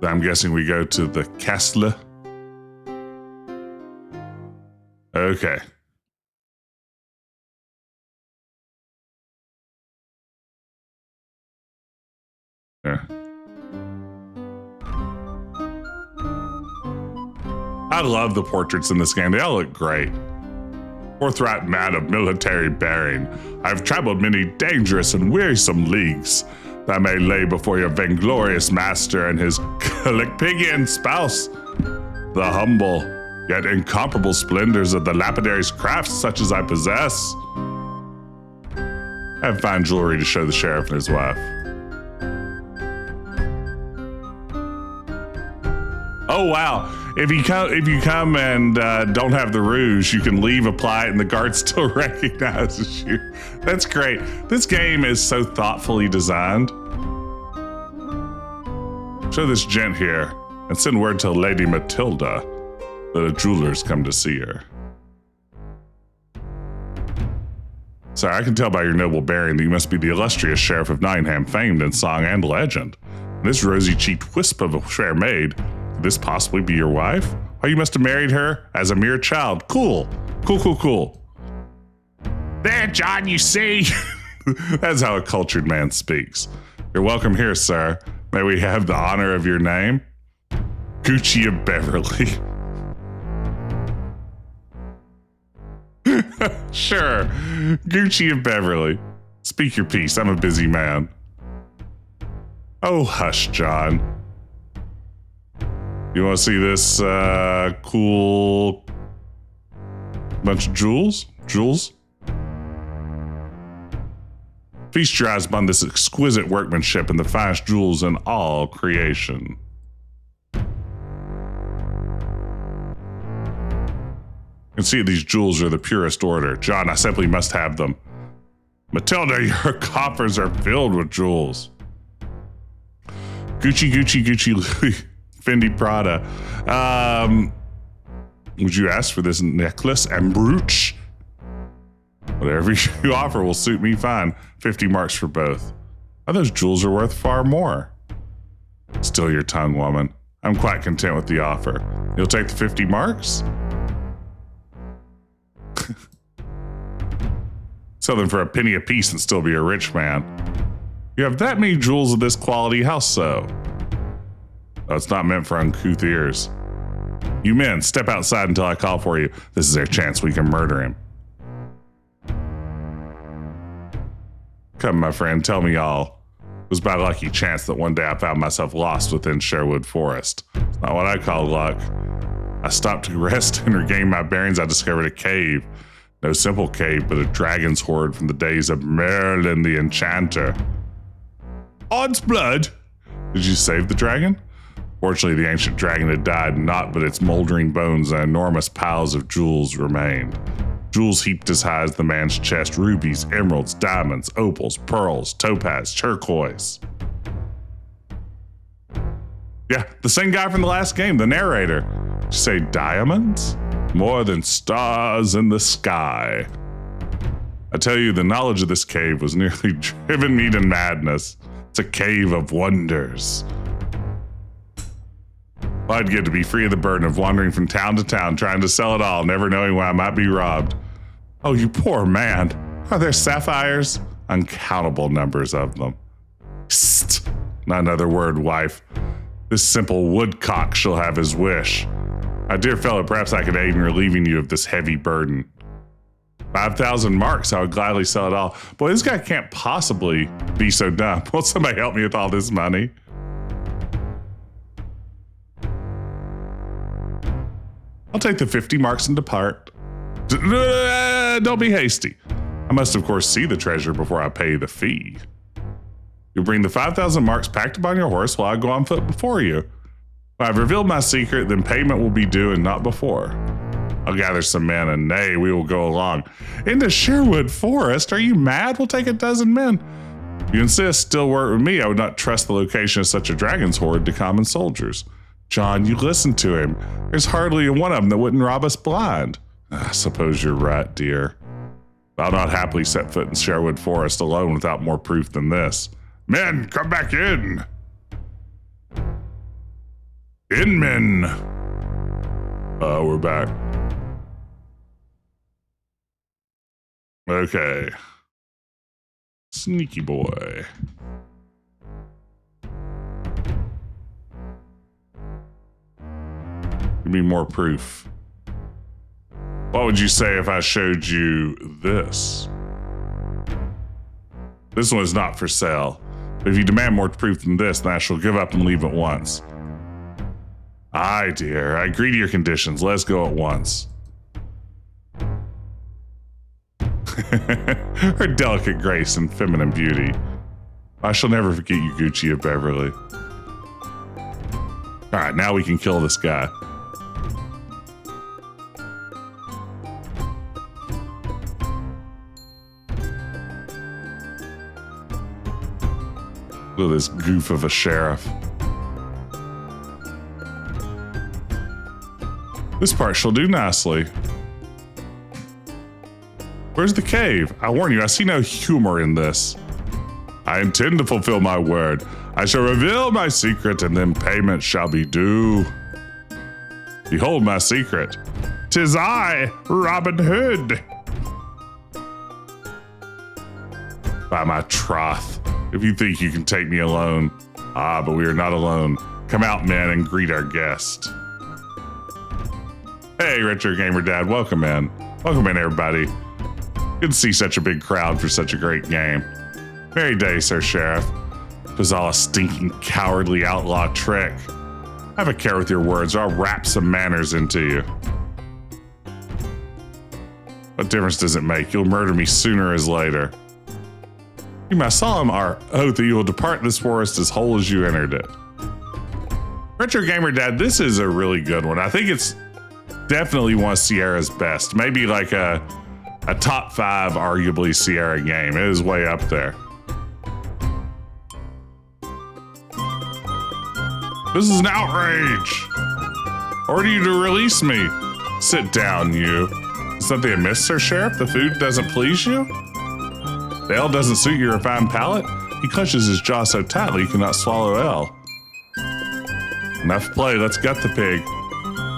I'm guessing we go to the castle. Okay. Yeah. I love the portraits in this game. They all look great. Forthright man of military bearing, I've traveled many dangerous and wearisome leagues that I may lay before your vainglorious master and his Calicpigian spouse. The humble, yet incomparable splendors of the lapidary's crafts such as I possess. I have fine jewelry to show the sheriff and his wife. Oh wow! If you come and don't have the rouge, you can leave, apply it, and the guard still recognizes you. That's great. This game is so thoughtfully designed. Show this gent here and send word to Lady Matilda that a jeweler's come to see her. Sorry, I can tell by your noble bearing that you must be the illustrious Sheriff of Nottingham, famed in song and legend. This rosy-cheeked wisp of a fair maid. Could this possibly be your wife? Why, you must have married her as a mere child. Cool. Cool. There, John, you see? That's how a cultured man speaks. You're welcome here, sir. May we have the honor of your name? Gucci of Beverly. Sure. Gucci of Beverly. Speak your piece. I'm a busy man. Oh, hush, John. You want to see this cool bunch of jewels? Feast your eyes upon this exquisite workmanship and the finest jewels in all creation. You can see these jewels are the purest order. John, I simply must have them. Matilda, your coffers are filled with jewels. Gucci, Louis, Fendi, Prada. Would you ask for this necklace and brooch? Whatever you offer will suit me fine. 50 marks for both. Oh, those jewels are worth far more. Still your tongue, woman. I'm quite content with the offer. You'll take the 50 marks? Sell them for a penny apiece and still be a rich man. You have that many jewels of this quality, how so? Oh, it's not meant for uncouth ears. You men, step outside until I call for you. This is our chance, we can murder him. Come, my friend, tell me all. It was by lucky chance that one day I found myself lost within Sherwood Forest. It's not what I call luck. I stopped to rest and regain my bearings. I discovered a cave. No simple cave, but a dragon's hoard from the days of Merlin the Enchanter. Odds blood! Did you save the dragon? Fortunately, the ancient dragon had died, naught but its moldering bones and enormous piles of jewels remained. Jewels heaped as high as the man's chest, rubies, emeralds, diamonds, opals, pearls, topaz, turquoise. Yeah, the same guy from the last game, the narrator. Did you say diamonds? More than stars in the sky. I tell you, the knowledge of this cave was nearly driven me to madness. It's a cave of wonders. Well, I'd get to be free of the burden of wandering from town to town, trying to sell it all, never knowing when I might be robbed. Oh, you poor man. Are there sapphires? Uncountable numbers of them. Psst. Not another word, wife. This simple woodcock shall have his wish. My dear fellow, perhaps I could aid in relieving you of this heavy burden. 5,000 marks, I would gladly sell it all. Boy, this guy can't possibly be so dumb. Will somebody help me with all this money? I'll take the 50 marks and depart. Don't be hasty. I must, of course, see the treasure before I pay the fee. You bring the 5,000 marks packed upon your horse while I go on foot before you. When I've revealed my secret, then payment will be due and not before. I'll gather some men, and nay, we will go along. Into Sherwood Forest? Are you mad? We'll take a dozen men. If you insist, still work with me. I would not trust the location of such a dragon's horde to common soldiers. John, you listen to him. There's hardly one of them that wouldn't rob us blind. I suppose you're right, dear. I'll not happily set foot in Sherwood Forest alone without more proof than this. Men, come back in. In, men. We're back. Okay. Sneaky boy. Give me more proof. What would you say if I showed you this? This one is not for sale. But if you demand more proof than this, then I shall give up and leave at once. Aye, dear. I agree to your conditions. Let's go at once. Her delicate grace and feminine beauty. I shall never forget you, Gucci of Beverly. Alright, now we can kill this guy. Look at this goof of a sheriff. This part shall do nicely. Where's the cave? I warn you, I see no humor in this. I intend to fulfill my word. I shall reveal my secret, and then payment shall be due. Behold my secret. 'Tis I, Robin Hood. By my troth, if you think you can take me alone. Ah, but we are not alone. Come out, men, and greet our guest. Hey, Retro Gamer Dad, welcome in. Welcome in, everybody. Good to see such a big crowd for such a great game. Merry day, Sir Sheriff. It was all a stinking, cowardly outlaw trick. Have a care with your words, or I'll rap some manners into you. What difference does it make? You'll murder me sooner or later. You my solemn oath that you will depart this forest as whole as you entered it. Retro Gamer Dad, this is a really good one. I think it's definitely one of Sierra's best. Maybe like a top 5 arguably Sierra game. It is way up there. This is an outrage. Order you to release me. Sit down, you. Is something amiss, Sir Sheriff? The food doesn't please you? The ale doesn't suit your refined palate? He clenches his jaw so tightly he cannot swallow ale. Enough play, let's gut the pig.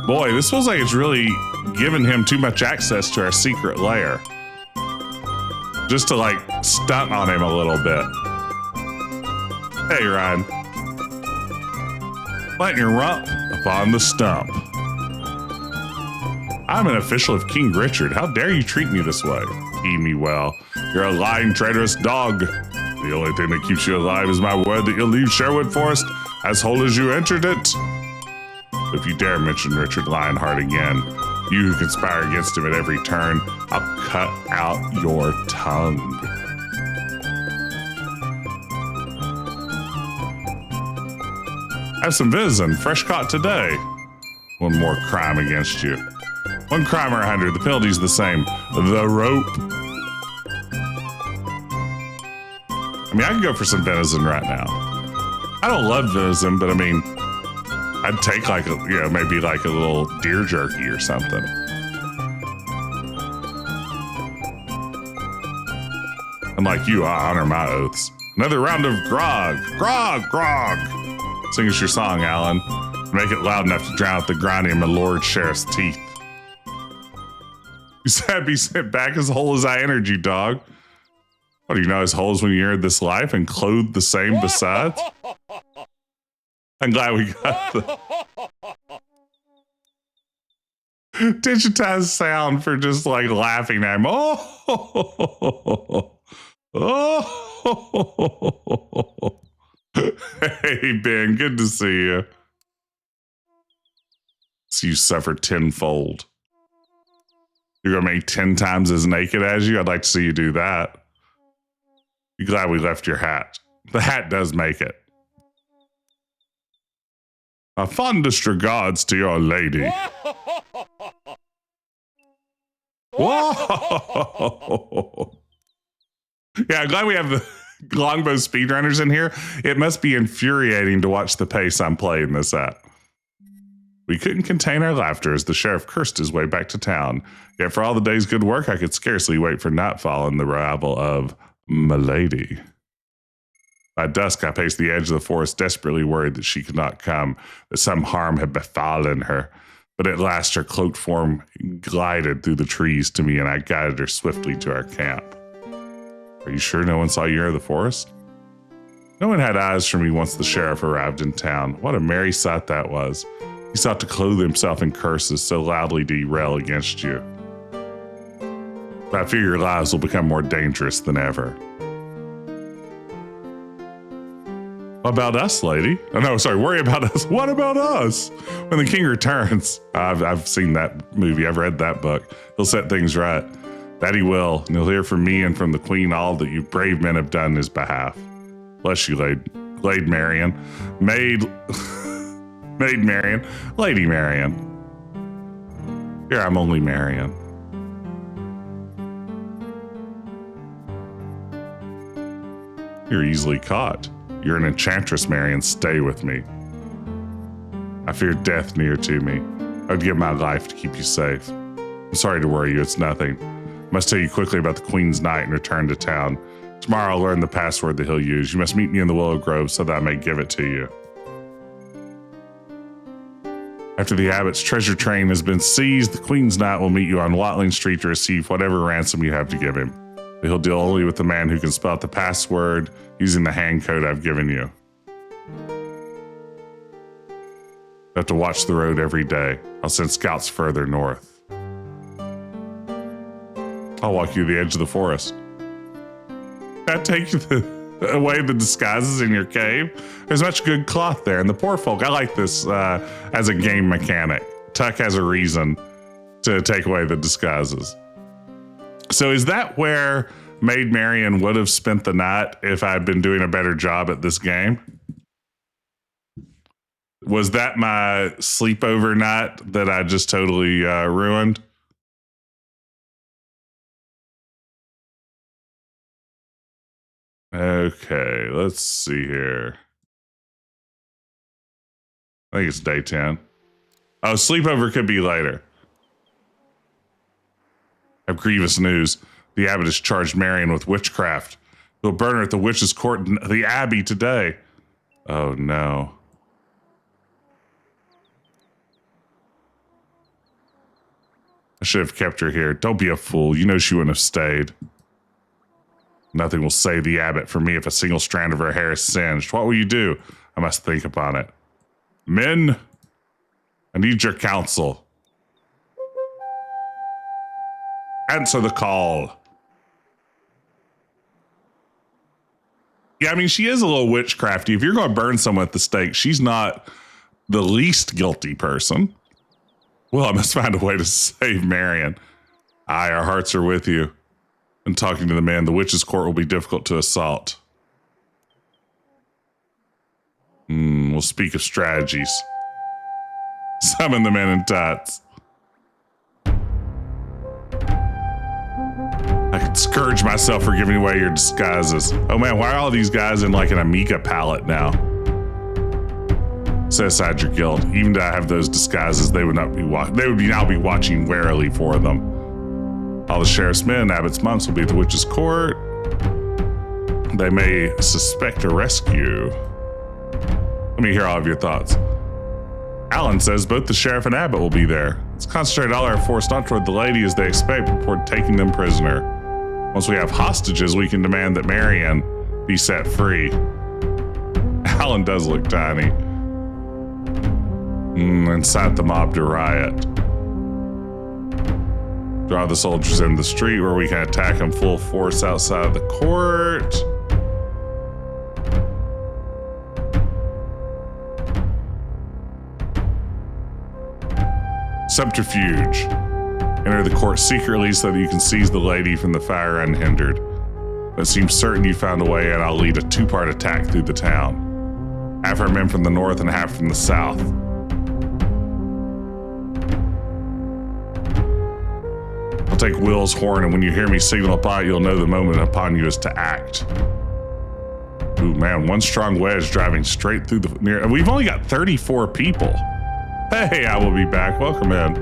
Boy, this feels like it's really giving him too much access to our secret lair. Just to like stunt on him a little bit. Hey, Ryan. Plant your rump upon the stump. I'm an official of King Richard. How dare you treat me this way? Heed me well. You're a lying, traitorous dog. The only thing that keeps you alive is my word that you'll leave Sherwood Forest as whole as you entered it. If you dare mention Richard Lionheart again, you who conspire against him at every turn, I'll cut out your tongue. Have some venison, fresh caught today. One more crime against you. One crime or 100, the penalty's the same. The rope. I mean, I can go for some venison right now. I don't love venison, but I mean, I'd take like, maybe like a little deer jerky or something. And like you, I honor my oaths. Another round of grog. Grog, grog. Sing us your song, Alan. Make it loud enough to drown out the grinding of my Lord Sheriff's teeth. You said I'd be sent back as whole as I entered you, dog. What do you know as whole as when you entered this life and clothed the same besides? I'm glad we got the... digitized sound for just like laughing at him. Oh, oh. Hey, Ben, good to see you. So you suffer tenfold. You're going to make 10 times as naked as you? I'd like to see you do that. You're glad we left your hat. The hat does make it. My fondest regards to your lady. Whoa! Yeah, I'm glad we have the Longbow speedrunners in here. It must be infuriating to watch the pace I'm playing this at. We couldn't contain our laughter as the sheriff cursed his way back to town. Yet for all the day's good work, I could scarcely wait for nightfall and the arrival of Milady. By dusk, I paced the edge of the forest, desperately worried that she could not come, that some harm had befallen her. But at last her cloaked form glided through the trees to me, and I guided her swiftly to our camp. Are you sure no one saw you enter the forest? No one had eyes for me once the sheriff arrived in town. What a merry sight that was. He sought to clothe himself in curses, so loudly did he rail against you. But I fear your lives will become more dangerous than ever. What about us, lady? Oh, no, sorry, worry about us. What about us? When the king returns, I've seen that movie. I've read that book. He'll set things right. That he will, and he'll hear from me and from the queen all that you brave men have done in his behalf. Bless you, Maid Marian. Maid Marian. Lady Marian. Here, I'm only Marian. You're easily caught. You're an enchantress, Marian. Stay with me. I fear death near to me. I would give my life to keep you safe. I'm sorry to worry you. It's nothing. I must tell you quickly about the Queen's Night and return to town. Tomorrow I'll learn the password that he'll use. You must meet me in the Willow Grove so that I may give it to you. After the abbot's treasure train has been seized, the Queen's Knight will meet you on Watling Street to receive whatever ransom you have to give him. But he'll deal only with the man who can spell out the password using the hand code I've given you. You have to watch the road every day. I'll send scouts further north. I'll walk you to the edge of the forest. I'll take you away the disguises in your cave. There's much good cloth there, and the poor folk, I like this as a game mechanic. Tuck has a reason to take away the disguises. So is that where Maid Marian would have spent the night if I'd been doing a better job at this game? Was that my sleepover night that I just totally ruined? Okay, let's see here. I think it's day 10. Oh, sleepover could be later. I have grievous news. The abbot has charged Marian with witchcraft. He'll burn her at the witch's court in the abbey today. Oh, no. I should have kept her here. Don't be a fool. You know she wouldn't have stayed. Nothing will save the abbot from me if a single strand of her hair is singed. What will you do? I must think upon it. Men, I need your counsel. Answer the call. Yeah, I mean, she is a little witchcrafty. If you're going to burn someone at the stake, she's not the least guilty person. Well, I must find a way to save Marian. Aye, our hearts are with you. And talking to the man, the witch's court will be difficult to assault. We'll speak of strategies. Summon the men in tights. I could scourge myself for giving away your disguises. Oh man, why are all these guys in like an Amiga palette now? Set aside your guild. Even though I have those disguises, they would not be now be watching warily for them. All the sheriff's men and abbot's monks will be at the witch's court. They may suspect a rescue. Let me hear all of your thoughts. Alan says both the sheriff and abbot will be there. Let's concentrate all our force not toward the lady as they expect, but toward taking them prisoner. Once we have hostages, we can demand that Marian be set free. Alan does look tiny. Incite the mob to riot. Draw the soldiers in the street where we can attack them full force outside of the court. Subterfuge. Enter the court secretly so that you can seize the lady from the fire unhindered. It seems certain you found a way, and I'll lead a two-part attack through the town. Half our men from the north and half from the south. I'll take Will's horn, and when you hear me signal upon it, you'll know the moment upon you is to act. Ooh, man, one strong wedge driving straight through the near. We've only got 34 people. Hey, I will be back. Welcome in.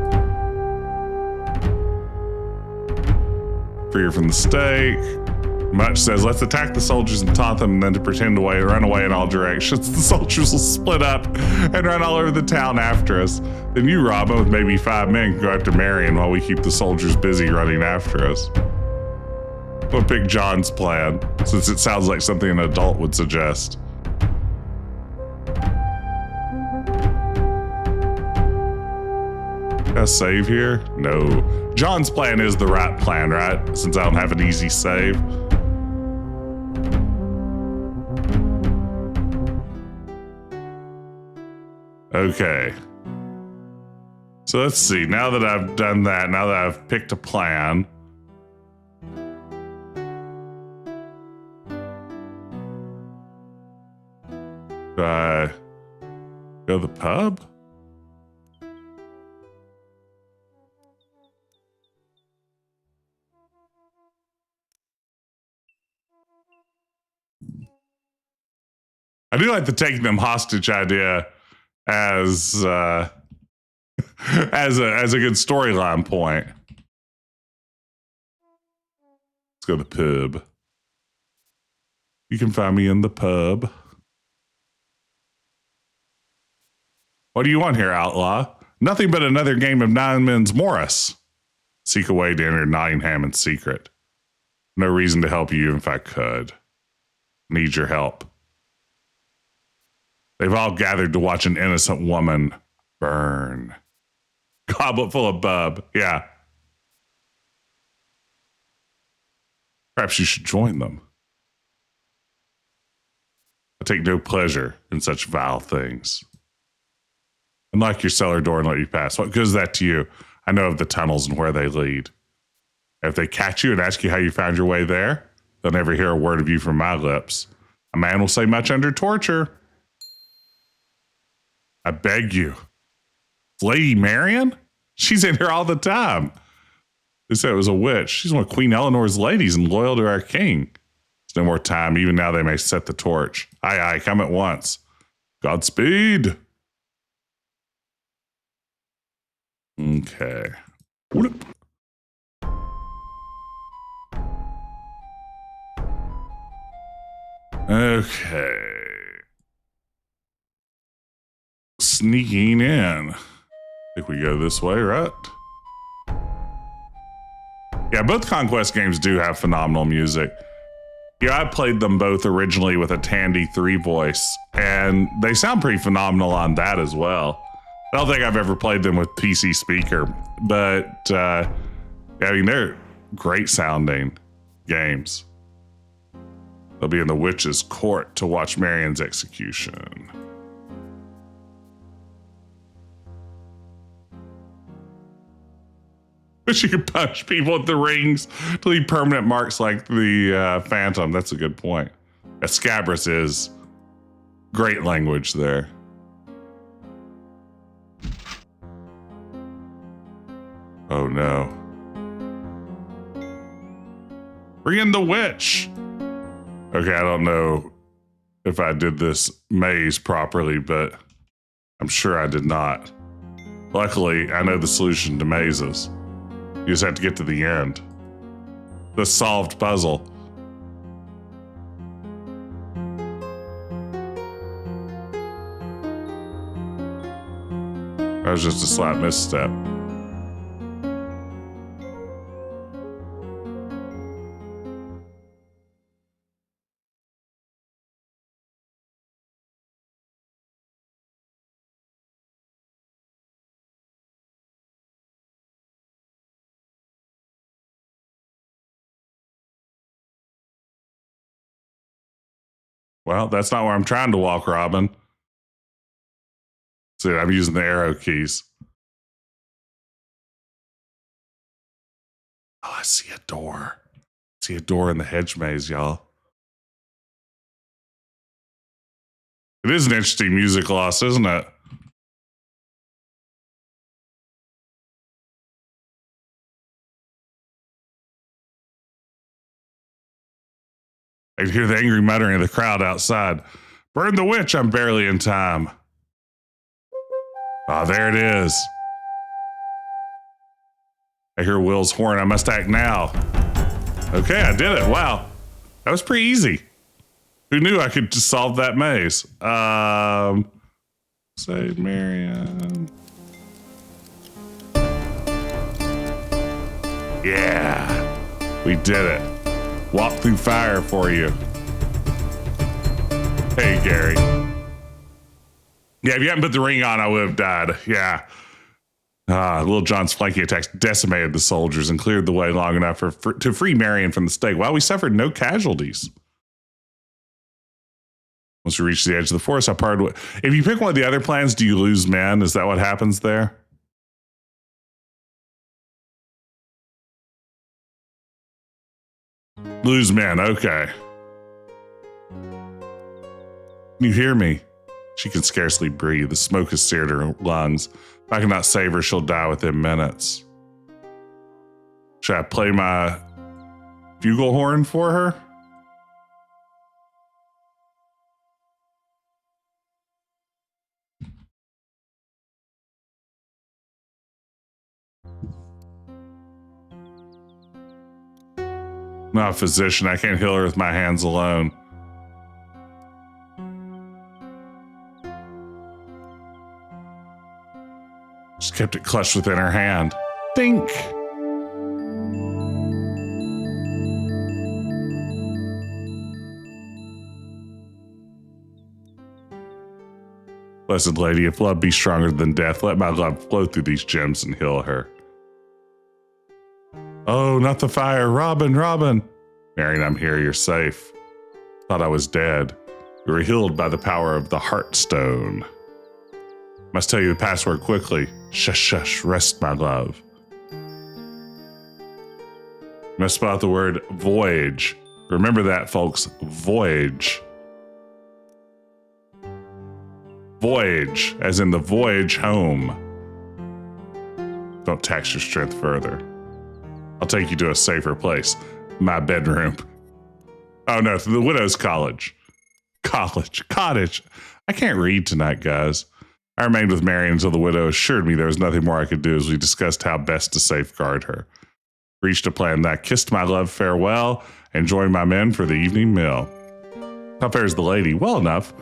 Freer from the stake. Much says, let's attack the soldiers and taunt them, and then to pretend to run away in all directions. The soldiers will split up and run all over the town after us. Then you, Robin, with maybe 5 men, can go after Marian while we keep the soldiers busy running after us. We'll pick John's plan, since it sounds like something an adult would suggest. Can I save here? No. John's plan is the right plan, right? Since I don't have an easy save. Okay. So let's see. Now that I've done that, now that I've picked a plan. Do I go to the pub? I do like the taking them hostage idea as as a good storyline point. Let's go to the pub. You can find me in the pub. What do you want here, outlaw? Nothing but another game of Nine Men's Morris. Seek a way to enter Nottingham in secret. No reason to help you if I could. Need your help. They've all gathered to watch an innocent woman burn. Goblet full of bub. Yeah. Perhaps you should join them. I take no pleasure in such vile things. Unlock your cellar door and let you pass. What good is that to you? I know of the tunnels and where they lead. If they catch you and ask you how you found your way there, they'll never hear a word of you from my lips. A man will say much under torture. I beg you. Lady Marian? She's in here all the time. They said it was a witch. She's one of Queen Eleanor's ladies and loyal to our king. There's no more time. Even now they may set the torch. Aye, aye, come at once. Godspeed. Okay. Okay. Sneaking in. I think we go this way, right? Yeah, both Conquest games do have phenomenal music. Yeah, I played them both originally with a Tandy 3 voice, and they sound pretty phenomenal on that as well. I don't think I've ever played them with PC speaker, but I mean, they're great sounding games. They'll be in the witch's court to watch Marian's execution. But you can punch people with the rings to leave permanent marks like the Phantom. That's a good point. Escabros is great language there. Oh no. Bring in the witch. Okay, I don't know if I did this maze properly, but I'm sure I did not. Luckily, I know the solution to mazes. You just have to get to the end. The solved puzzle. That was just a slight misstep. Well, that's not where I'm trying to walk, Robin. See, I'm using the arrow keys. Oh, I see a door. I see a door in the hedge maze, y'all. It is an interesting music loss, isn't it? I hear the angry muttering of the crowd outside. Burn the witch, I'm barely in time. Ah, there it is. I hear Will's horn. I must act now. Okay, I did it. Wow. That was pretty easy. Who knew I could just solve that maze? Say Marian. Yeah, we did it. Walk through fire for you. Hey, Gary. Yeah, if you hadn't put the ring on, I would have died. Yeah. Little John's flanking attacks decimated the soldiers and cleared the way long enough to free Marian from the stake. While we suffered no casualties. Once we reach the edge of the forest, how part if you pick one of the other plans, do you lose men? Is that what happens there? Lose men, okay. Can you hear me? She can scarcely breathe. The smoke has seared her lungs. If I cannot save her, she'll die within minutes. Should I play my bugle horn for her? I'm not a physician. I can't heal her with my hands alone. She kept it clutched within her hand. Think. Blessed Lady, if love be stronger than death, let my love flow through these gems and heal her. Oh, not the fire. Robin, Robin. Marian, I'm here. You're safe. Thought I was dead. We were healed by the power of the Heartstone. Must tell you the password quickly. Shush, shush. Rest, my love. Must spell out the word voyage. Remember that, folks. Voyage. Voyage, as in the voyage home. Don't tax your strength further. I'll take you to a safer place. My bedroom. Oh no, to the widow's cottage. Cottage. I can't read tonight, guys. I remained with Marian until the widow assured me there was nothing more I could do as we discussed how best to safeguard her. Reached a plan that kissed my love farewell and joined my men for the evening meal. How fares the lady? Well enough.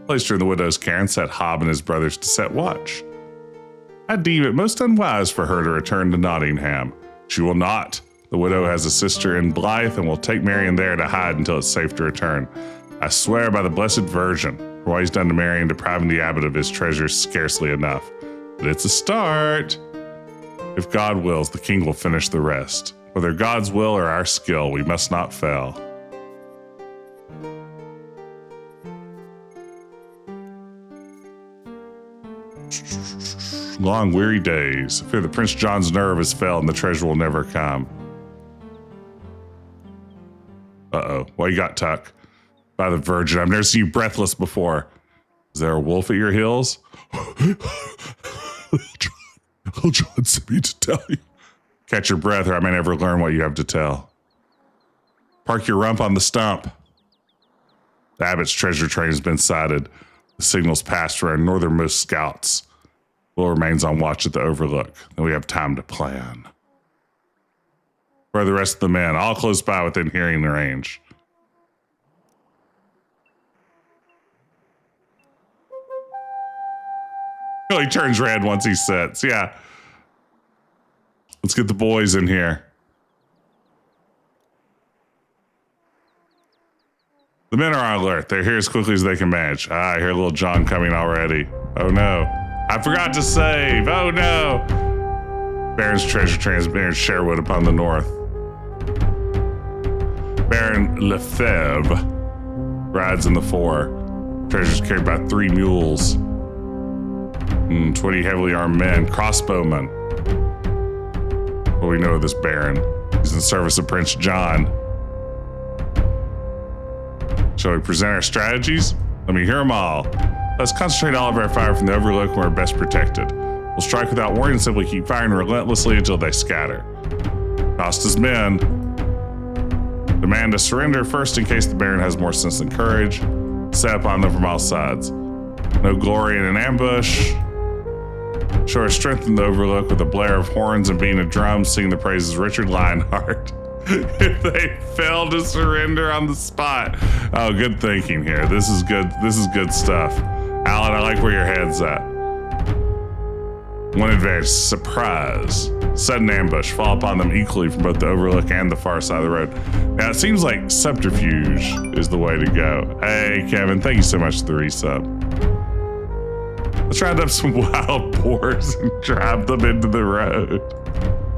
Placed her in the widow's care and set Hob and his brothers to set watch. I deem it most unwise for her to return to Nottingham. She will not. The widow has a sister in Blythe and will take Marian there to hide until it's safe to return. I swear by the Blessed Virgin, for what he's done to Marian, depriving the abbot of his treasures scarcely enough. But it's a start. If God wills, the king will finish the rest. Whether God's will or our skill, we must not fail. Long, weary days. I fear that Prince John's nerve has failed and the treasure will never come. Uh-oh. What you got, Tuck? By the Virgin, I've never seen you breathless before. Is there a wolf at your heels? Little John sent me to tell you. Catch your breath or I may never learn what you have to tell. Park your rump on the stump. The abbot's treasure train has been sighted. The signal's passed for our northernmost scouts. Will remains on watch at the overlook. Then we have time to plan. Where are the rest of the men? All close by within hearing range. Oh, he turns red once he sits. Yeah. Let's get the boys in here. The men are on alert. They're here as quickly as they can manage. I hear little John coming already. Oh no. I forgot to save. Oh no. Baron's treasure train is near Sherwood upon the north. Baron Lefebvre rides in the 4. Treasures carried by 3 mules. 20 heavily armed men, crossbowmen. What do we know of this Baron? He's in service of Prince John. Shall we present our strategies? Let me hear them all. Let's concentrate all of our fire from the overlook where we're best protected. We'll strike without warning and simply keep firing relentlessly until they scatter. Costa's men demand a surrender first in case the Baron has more sense than courage. Set upon them from all sides. No glory in an ambush. Show our strength in the overlook with a blare of horns and beating of drums, singing the praises of Richard Lionheart. If they fail to surrender on the spot. Oh, good thinking here. This is good. This is good stuff. Alan, I like where your head's at. One advantage, surprise. Sudden ambush. Fall upon them equally from both the overlook and the far side of the road. Now, it seems like subterfuge is the way to go. Hey, Kevin, thank you so much for the resub. Let's round up some wild boars and drive them into the road.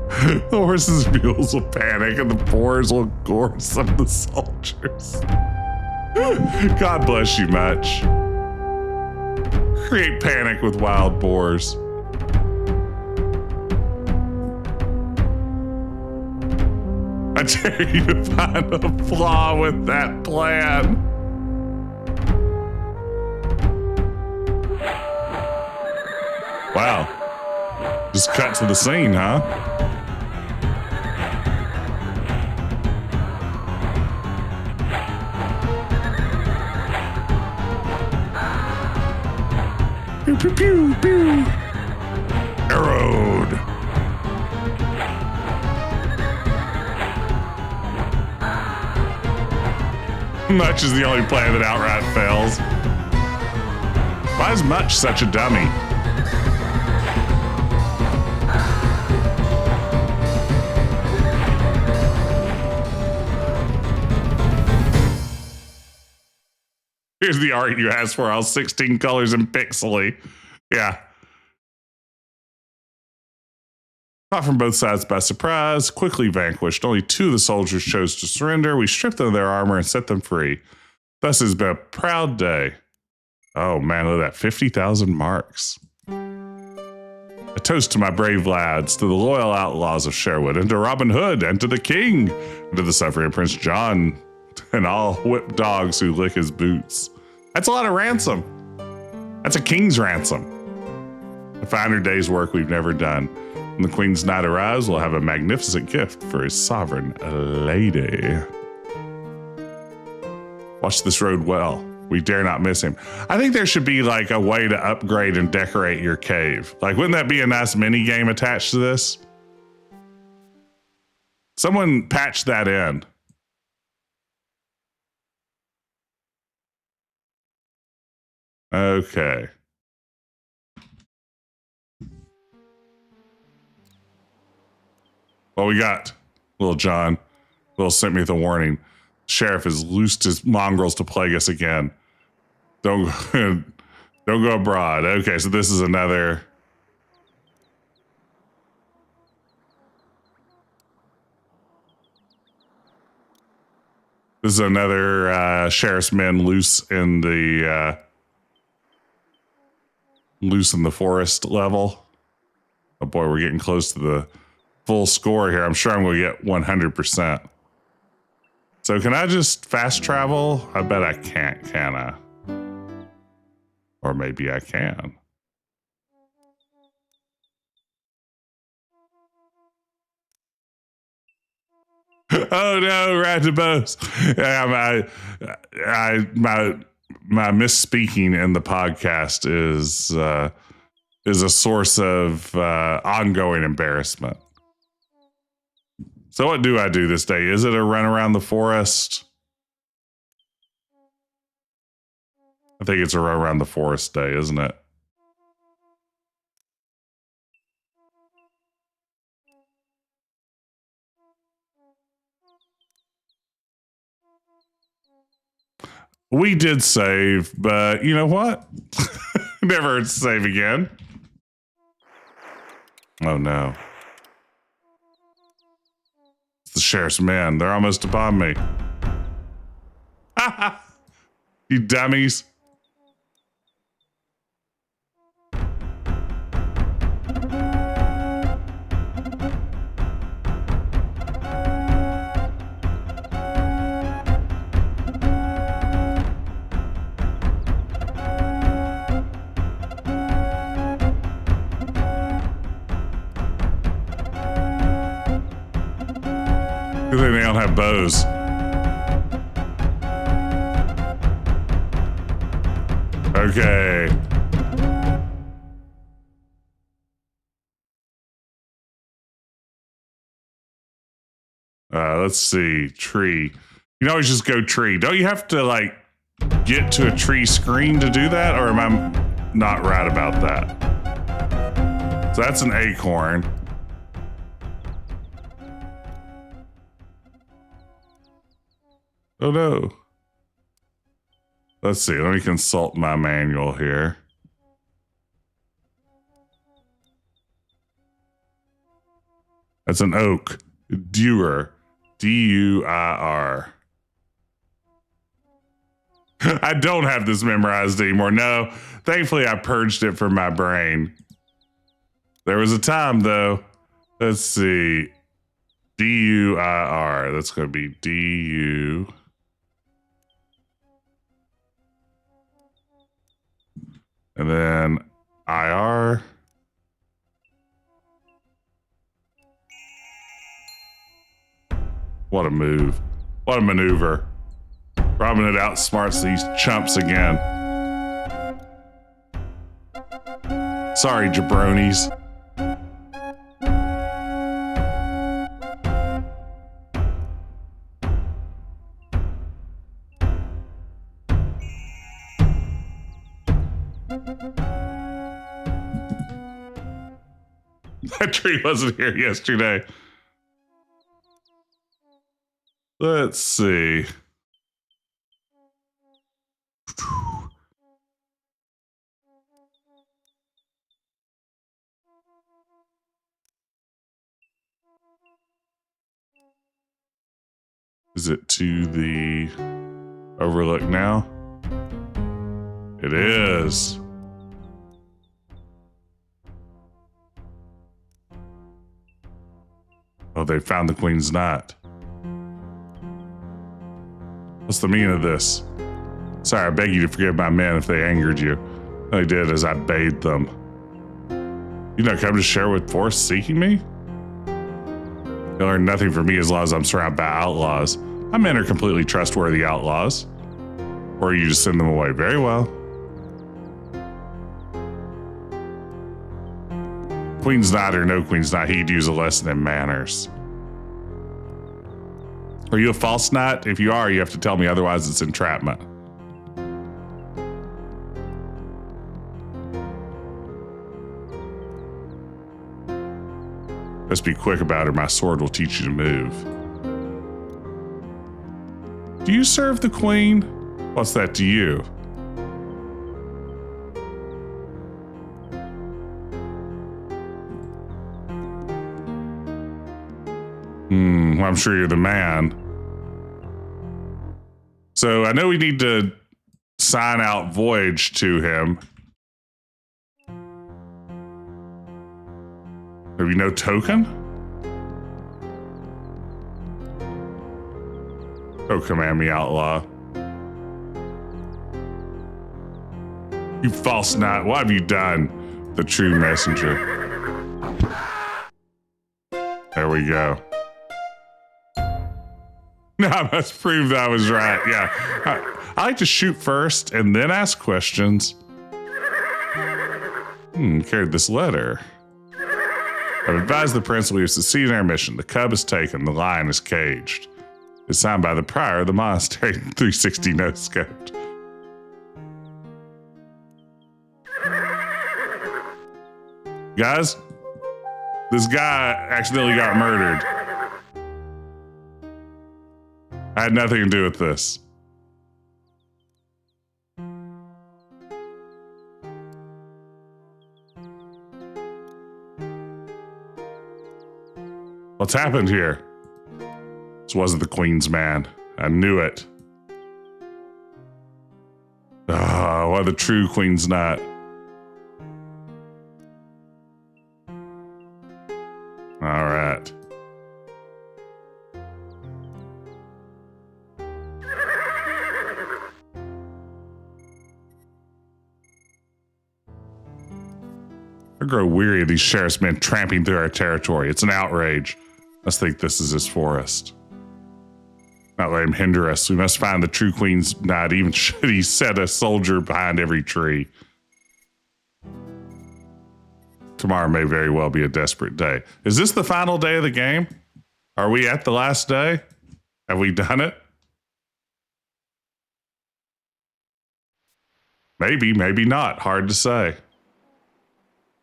The horses and mules will panic and the boars will gore some of the soldiers. God bless you much. Create panic with wild boars. I dare you to find a flaw with that plan. Wow. Just cut to the scene, huh? Pew, pew, pew, pew. Arrowed. Much is the only plan that outright fails. Why is Much such a dummy? Here's the art you asked for, all 16 colors and pixely. Yeah. Caught from both sides by surprise, quickly vanquished. Only 2 of the soldiers chose to surrender. We stripped them of their armor and set them free. Thus has been a proud day. Oh man, look at that, 50,000 marks. A toast to my brave lads, to the loyal outlaws of Sherwood, and to Robin Hood, and to the king, and to the suffering Prince John, and all whipped dogs who lick his boots. That's a lot of ransom. That's a king's ransom. A finer day's work we've never done. When the Queen's night arrives, we'll have a magnificent gift for his sovereign lady. Watch this road well. We dare not miss him. I think there should be like a way to upgrade and decorate your cave. Like, wouldn't that be a nice mini game attached to this? Someone patch that in. Okay. Well, we got little John. Little sent me the warning. Sheriff has loosed his mongrels to plague us again. Don't go abroad. Okay, so this is another. This is another sheriff's men loose in the forest level. Oh boy, we're getting close to the full score here. I'm sure I'm going to get 100%. So can I just fast travel? I bet I can't, can I? Or maybe I can. Oh no, Ratibos. My misspeaking in the podcast is a source of ongoing embarrassment. So what do I do this day? Is it a run around the forest? I think it's a run around the forest day, isn't it? We did save, but you know what? Never hurts to save again. Oh no. It's the sheriff's men. They're almost upon me. You dummies. Good thing they don't have bows. Okay. Let's see. Tree. You can always just go tree. Don't you have to like get to a tree screen to do that? Or am I not right about that? So that's an acorn. Oh no. Let's see. Let me consult my manual here. That's an oak. Dewar. D-U-I-R. I don't have this memorized anymore. No. Thankfully, I purged it from my brain. There was a time, though. Let's see. D-U-I-R. That's going to be D-U... And then IR. What a move. What a maneuver. Robin Hood outsmarts these chumps again. Sorry, jabronis. That tree wasn't here yesterday. Let's see. Is it to the overlook now? It is. Oh, they found the Queen's knot. What's the meaning of this? Sorry, I beg you to forgive my men if they angered you. All I did is I bade them. You not come to share with force seeking me? You'll learn nothing from me as long as I'm surrounded by outlaws. My men are completely trustworthy outlaws. Or you just send them away. Very well. Queen's knot or no Queen's knot, he'd use a lesson in manners. Are you a false knot? If you are, you have to tell me, otherwise it's entrapment. Let's be quick about it, my sword will teach you to move. Do you serve the Queen? What's that to you? I'm sure you're the man. So I know we need to sign out voyage to him. Have you no token? Oh, command me, outlaw. You false knot, what have you done? The true messenger. There we go. No, I must prove that I was right. Yeah. I like to shoot first and then ask questions. Carried this letter. I've advised the prince we have succeeded in our mission. The cub is taken. The lion is caged. It's signed by the prior of the monastery. 360 no scoped. Guys, this guy accidentally got murdered. I had nothing to do with this. What's happened here? This wasn't the Queen's man. I knew it. Oh, the true queen's not. All right. I grow weary of these sheriff's men tramping through our territory. It's an outrage. Must think this is his forest. Not let him hinder us. We must find the true queen's knight, even should he set a soldier behind every tree. Tomorrow may very well be a desperate day. Is this the final day of the game? Are we at the last day? Have we done it? Maybe, maybe not. Hard to say.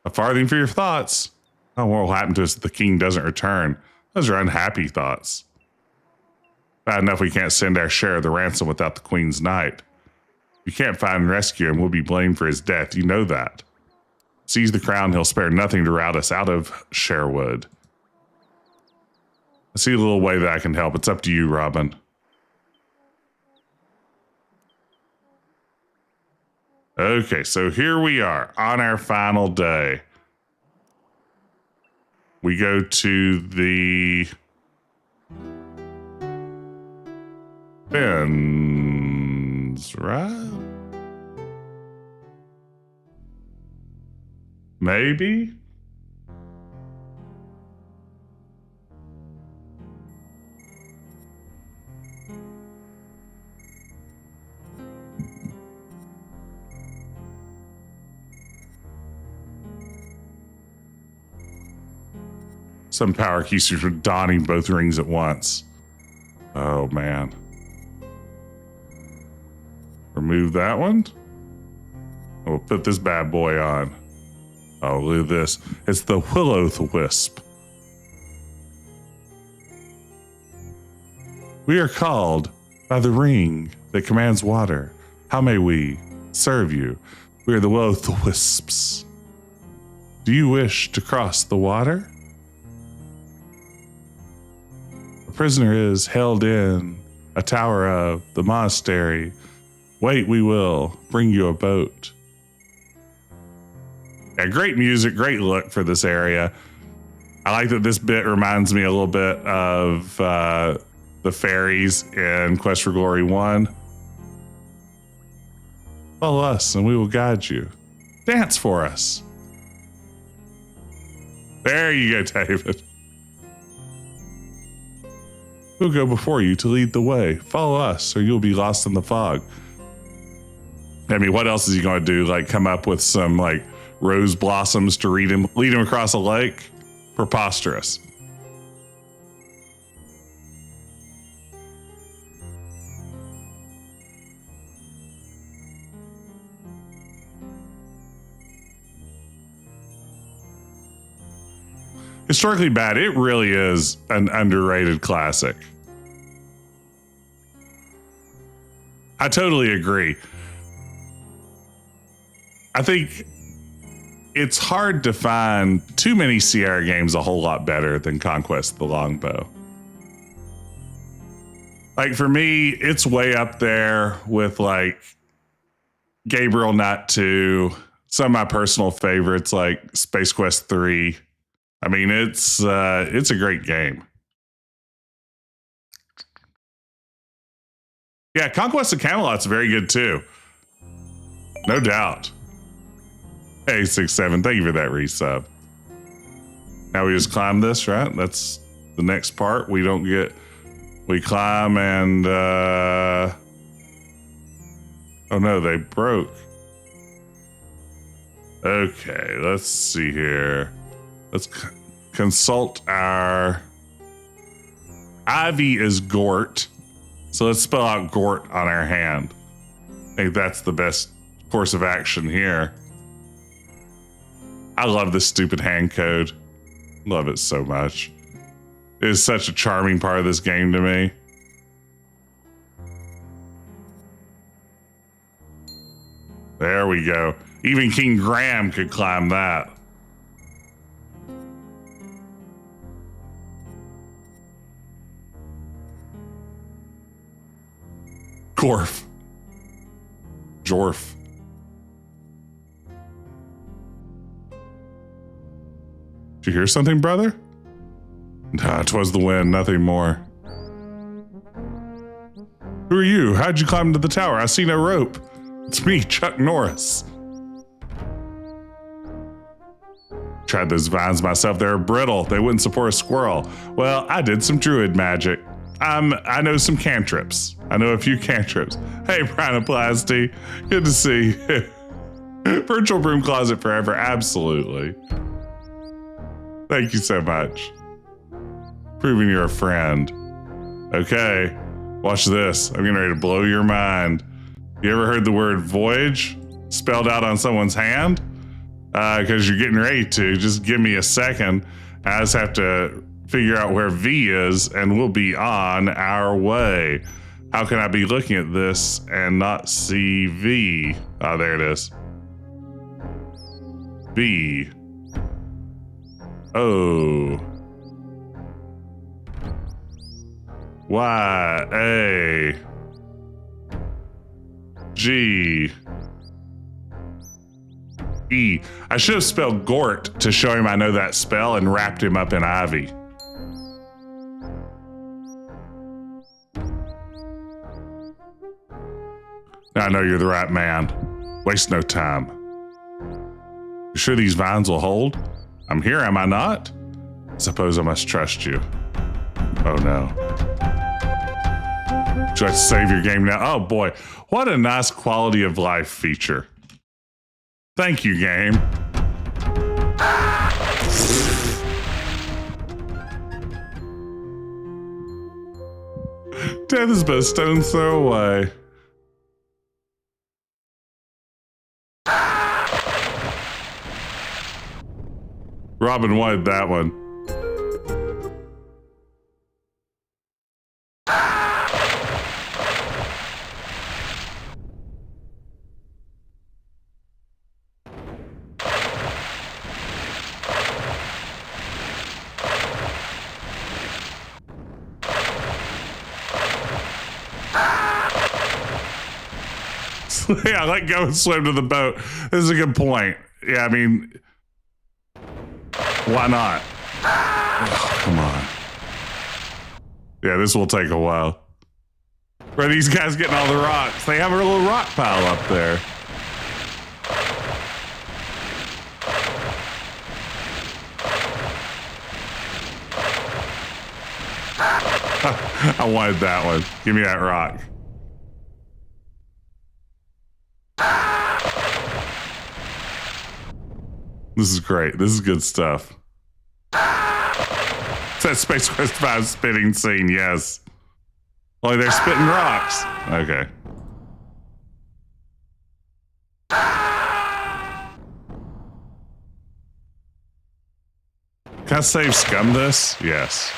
A farthing for your thoughts. Oh, what will happen to us if the king doesn't return? Those are unhappy thoughts. Bad enough we can't send our share of the ransom without the queen's knight. If you can't find and rescue him, we'll be blamed for his death. You know that. Seize the crown, he'll spare nothing to rout us out of Sherwood. I see a little way that I can help. It's up to you, Robin. Okay, so here we are on our final day. We go to the Ben's, right? Maybe? Some power keeps you from donning both rings at once. Oh, man. Remove that one. We'll put this bad boy on. Oh, look at this. It's the Will-o'-the-Wisp. We are called by the ring that commands water. How may we serve you? We are the Will-o'-the-Wisps. Do you wish to cross the water? A prisoner is held in a tower of the monastery. Wait, we will bring you a boat. Yeah, great music, great look for this area. I like that this bit reminds me a little bit of the fairies in Quest for Glory 1. Follow us and we will guide you. Dance for us. There you go, David. We'll go before you to lead the way. Follow us or you'll be lost in the fog. I mean, what else is he going to do? Like come up with some like rose blossoms to lead him across a lake? Preposterous. Historically Bad, it really is an underrated classic. I totally agree. I think it's hard to find too many Sierra games a whole lot better than Conquests of the Longbow. Like for me, it's way up there with like Gabriel Knight 2, some of my personal favorites like Space Quest 3. I mean, it's a great game. Yeah, Conquest of Camelot's very good too. No doubt. Hey, 67, thank you for that resub. Now we just climb this, right? That's the next part. We climb and, oh no, they broke. Okay, let's see here. Let's consult our, Ivy is Gort. So let's spell out Gort on our hand. I think that's the best course of action here. I love this stupid hand code. Love it so much. It is such a charming part of this game to me. There we go. Even King Graham could climb that. Gorf. Jorf. Did you hear something, brother? Nah, 'twas the wind, nothing more. Who are you? How'd you climb into the tower? I see no rope. It's me, Chuck Norris. Tried those vines myself. They were brittle. They wouldn't support a squirrel. Well, I did some druid magic. I know some cantrips. I know a few cantrips. Hey, Pranoplasty. Good to see you. Virtual broom closet forever. Absolutely. Thank you so much. Proving you're a friend. Okay. Watch this. I'm getting ready to blow your mind. You ever heard the word voyage spelled out on someone's hand? Because you're getting ready to. Just give me a second. I just have to figure out where V is, and we'll be on our way. How can I be looking at this and not see V? Oh, there it is. V. O. Y. A. G. E. I should have spelled Gort to show him I know that spell and wrapped him up in ivy. Now I know you're the right man. Waste no time. You sure these vines will hold? I'm here, am I not? Suppose I must trust you. Oh no. Should I save your game now? Oh boy, what a nice quality of life feature. Thank you, game. Death is but a stone's throw away. Robin wanted that one. Yeah, let go and swim to the boat. This is a good point. Yeah, I mean, why not? Oh, come on. Yeah, this will take a while. Where are these guys getting all the rocks? They have a little rock pile up there. I wanted that one. Give me that rock. This is great. This is good stuff. It's that Space Quest 5 spitting scene, yes. Only they're spitting rocks. Okay. Can I save scum this? Yes.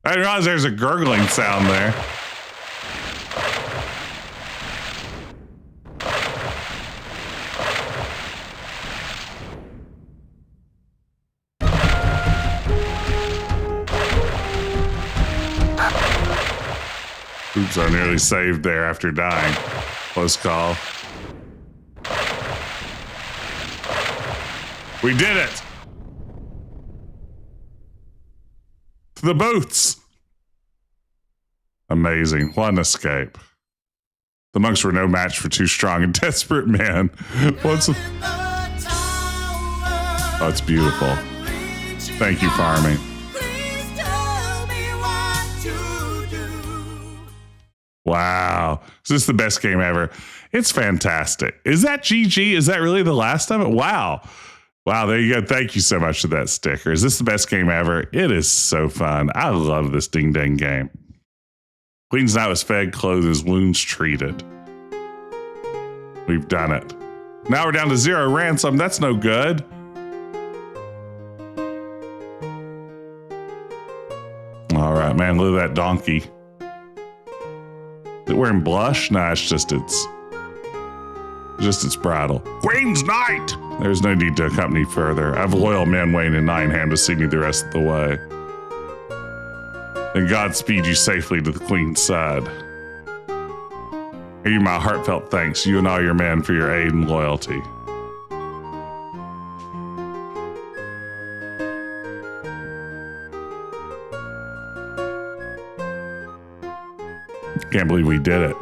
I didn't realize there's a gurgling sound there. Oops, I nearly saved there after dying. Close call. We did it! To the boats! Amazing. What an escape. The monks were no match for two strong and desperate men. What's... Oh, it's beautiful. Thank you, farming. Wow. Is this the best game ever? It's fantastic. Is that GG? Is that really the last of it? Wow. Wow, there you go. Thank you so much for that sticker. Is this the best game ever? It is so fun. I love this ding dang game. Queen's Knight was fed, clothed, his wounds treated. We've done it. Now we're down to 0 ransom. That's no good. All right, man, look at that donkey. Is it wearing blush? Nah, it's just its just its bridle. Queen's Knight! There's no need to accompany further. I have loyal men waiting in Nottingham to see me the rest of the way. And God speed you safely to the Queen's side. Give you my heartfelt thanks, you and all your men, for your aid and loyalty. Can't believe we did it.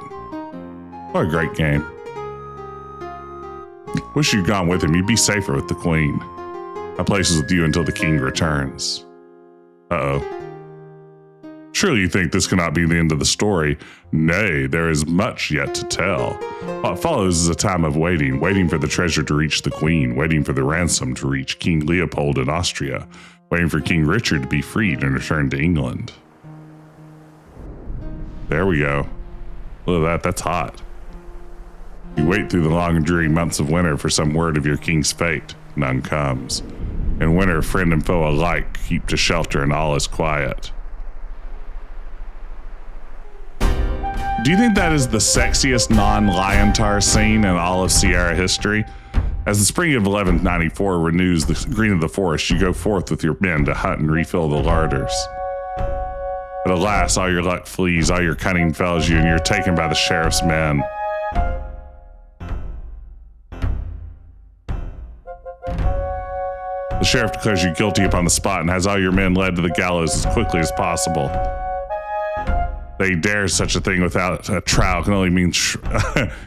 What a great game. Wish you'd gone with him. You'd be safer with the Queen. My place is with you until the King returns. Uh-oh. Surely you think this cannot be the end of the story. Nay, there is much yet to tell. What follows is a time of waiting, waiting for the treasure to reach the Queen, waiting for the ransom to reach King Leopold in Austria, waiting for King Richard to be freed and return to England. There we go. Look at that, that's hot. You wait through the long and dreary months of winter for some word of your king's fate. None comes. In winter, friend and foe alike keep to shelter and all is quiet. Do you think that is the sexiest non-Liontar scene in all of Sierra history? As the spring of 1194 renews the green of the forest, you go forth with your men to hunt and refill the larders. But alas, all your luck flees, all your cunning fails you, and you're taken by the sheriff's men. The sheriff declares you guilty upon the spot and has all your men led to the gallows as quickly as possible. That he dares such a thing without a trial can only mean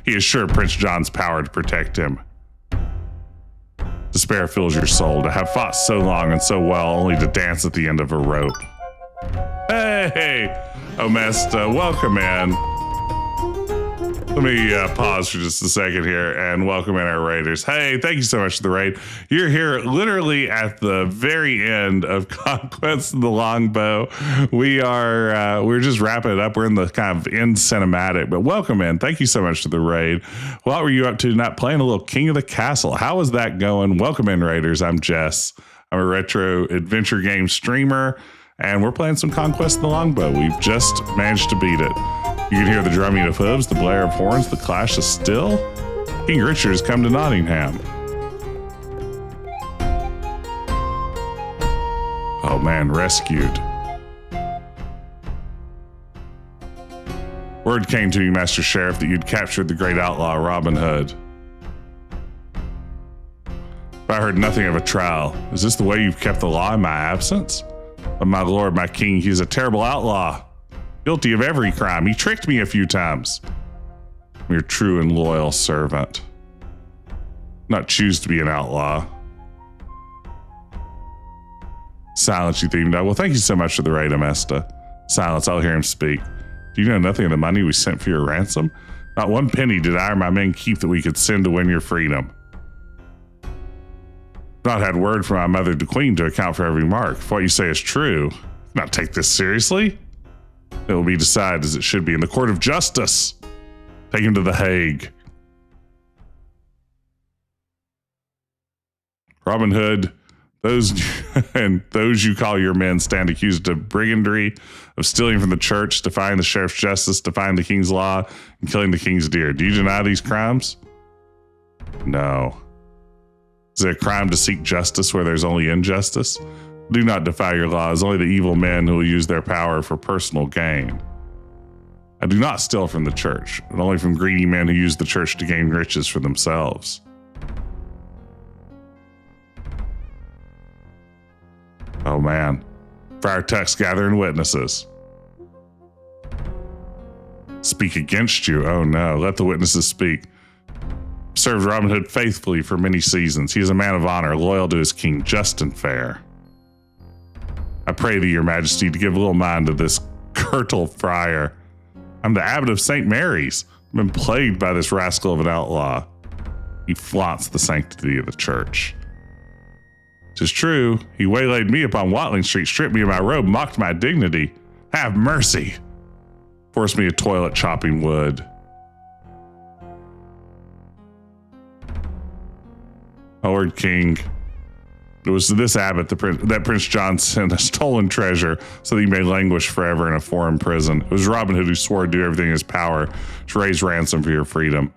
he is sure Prince John's power to protect him. Despair fills your soul to have fought so long and so well only to dance at the end of a rope. Hey, Omesta, welcome in. Let me pause for just a second here and welcome in our raiders. Hey, thank you so much for the raid. You're here literally at the very end of Conquests of the Longbow. We're just wrapping it up. We're in the kind of end cinematic, but welcome in. Thank you so much for the raid. What were you up to tonight? Playing a little King of the Castle. How is that going? Welcome in, raiders. I'm Jess. I'm a retro adventure game streamer, and we're playing some Conquests of the Longbow. We've just managed to beat it. You can hear the drumming of hooves, the blare of horns, the clash of steel. King Richard has come to Nottingham. Oh man, rescued. Word came to me, Master Sheriff, that you'd captured the great outlaw Robin Hood. But I heard nothing of a trial. Is this the way you've kept the law in my absence? But my lord, my king, he is a terrible outlaw. Guilty of every crime. He tricked me a few times. I'm your true and loyal servant. Not choose to be an outlaw. Silence, you thieved out. Well, thank you so much for the raid, Amesta. Silence, I'll hear him speak. Do you know nothing of the money we sent for your ransom? Not one penny did I or my men keep that we could send to win your freedom. Not had word from my mother, the Queen, to account for every mark. If what you say is true, not take this seriously. It will be decided as it should be in the court of justice. Take him to the Hague. Robin Hood, those you call your men stand accused of brigandry, of stealing from the church, defying the sheriff's justice, defying the king's law, and killing the king's deer. Do you deny these crimes? No. Is it a crime to seek justice where there's only injustice? Do not defy your laws, only the evil men who will use their power for personal gain. I do not steal from the church, but only from greedy men who use the church to gain riches for themselves. Oh man, friar Tuck's gathering witnesses. Speak against you? Oh no, let the witnesses speak. Served Robin Hood faithfully for many seasons. He is a man of honor, loyal to his king, just and fair. I pray thee, your majesty, to give little mind to this curtal friar. I'm the abbot of St. Mary's. I've been plagued by this rascal of an outlaw. He flaunts the sanctity of the church. 'Tis true, he waylaid me upon Watling Street, stripped me of my robe, mocked my dignity. Have mercy. Forced me to toil at chopping wood. My lord king, it was to this abbot that Prince John sent a stolen treasure so that he may languish forever in a foreign prison. It was Robin Hood who swore to do everything in his power to raise ransom for your freedom.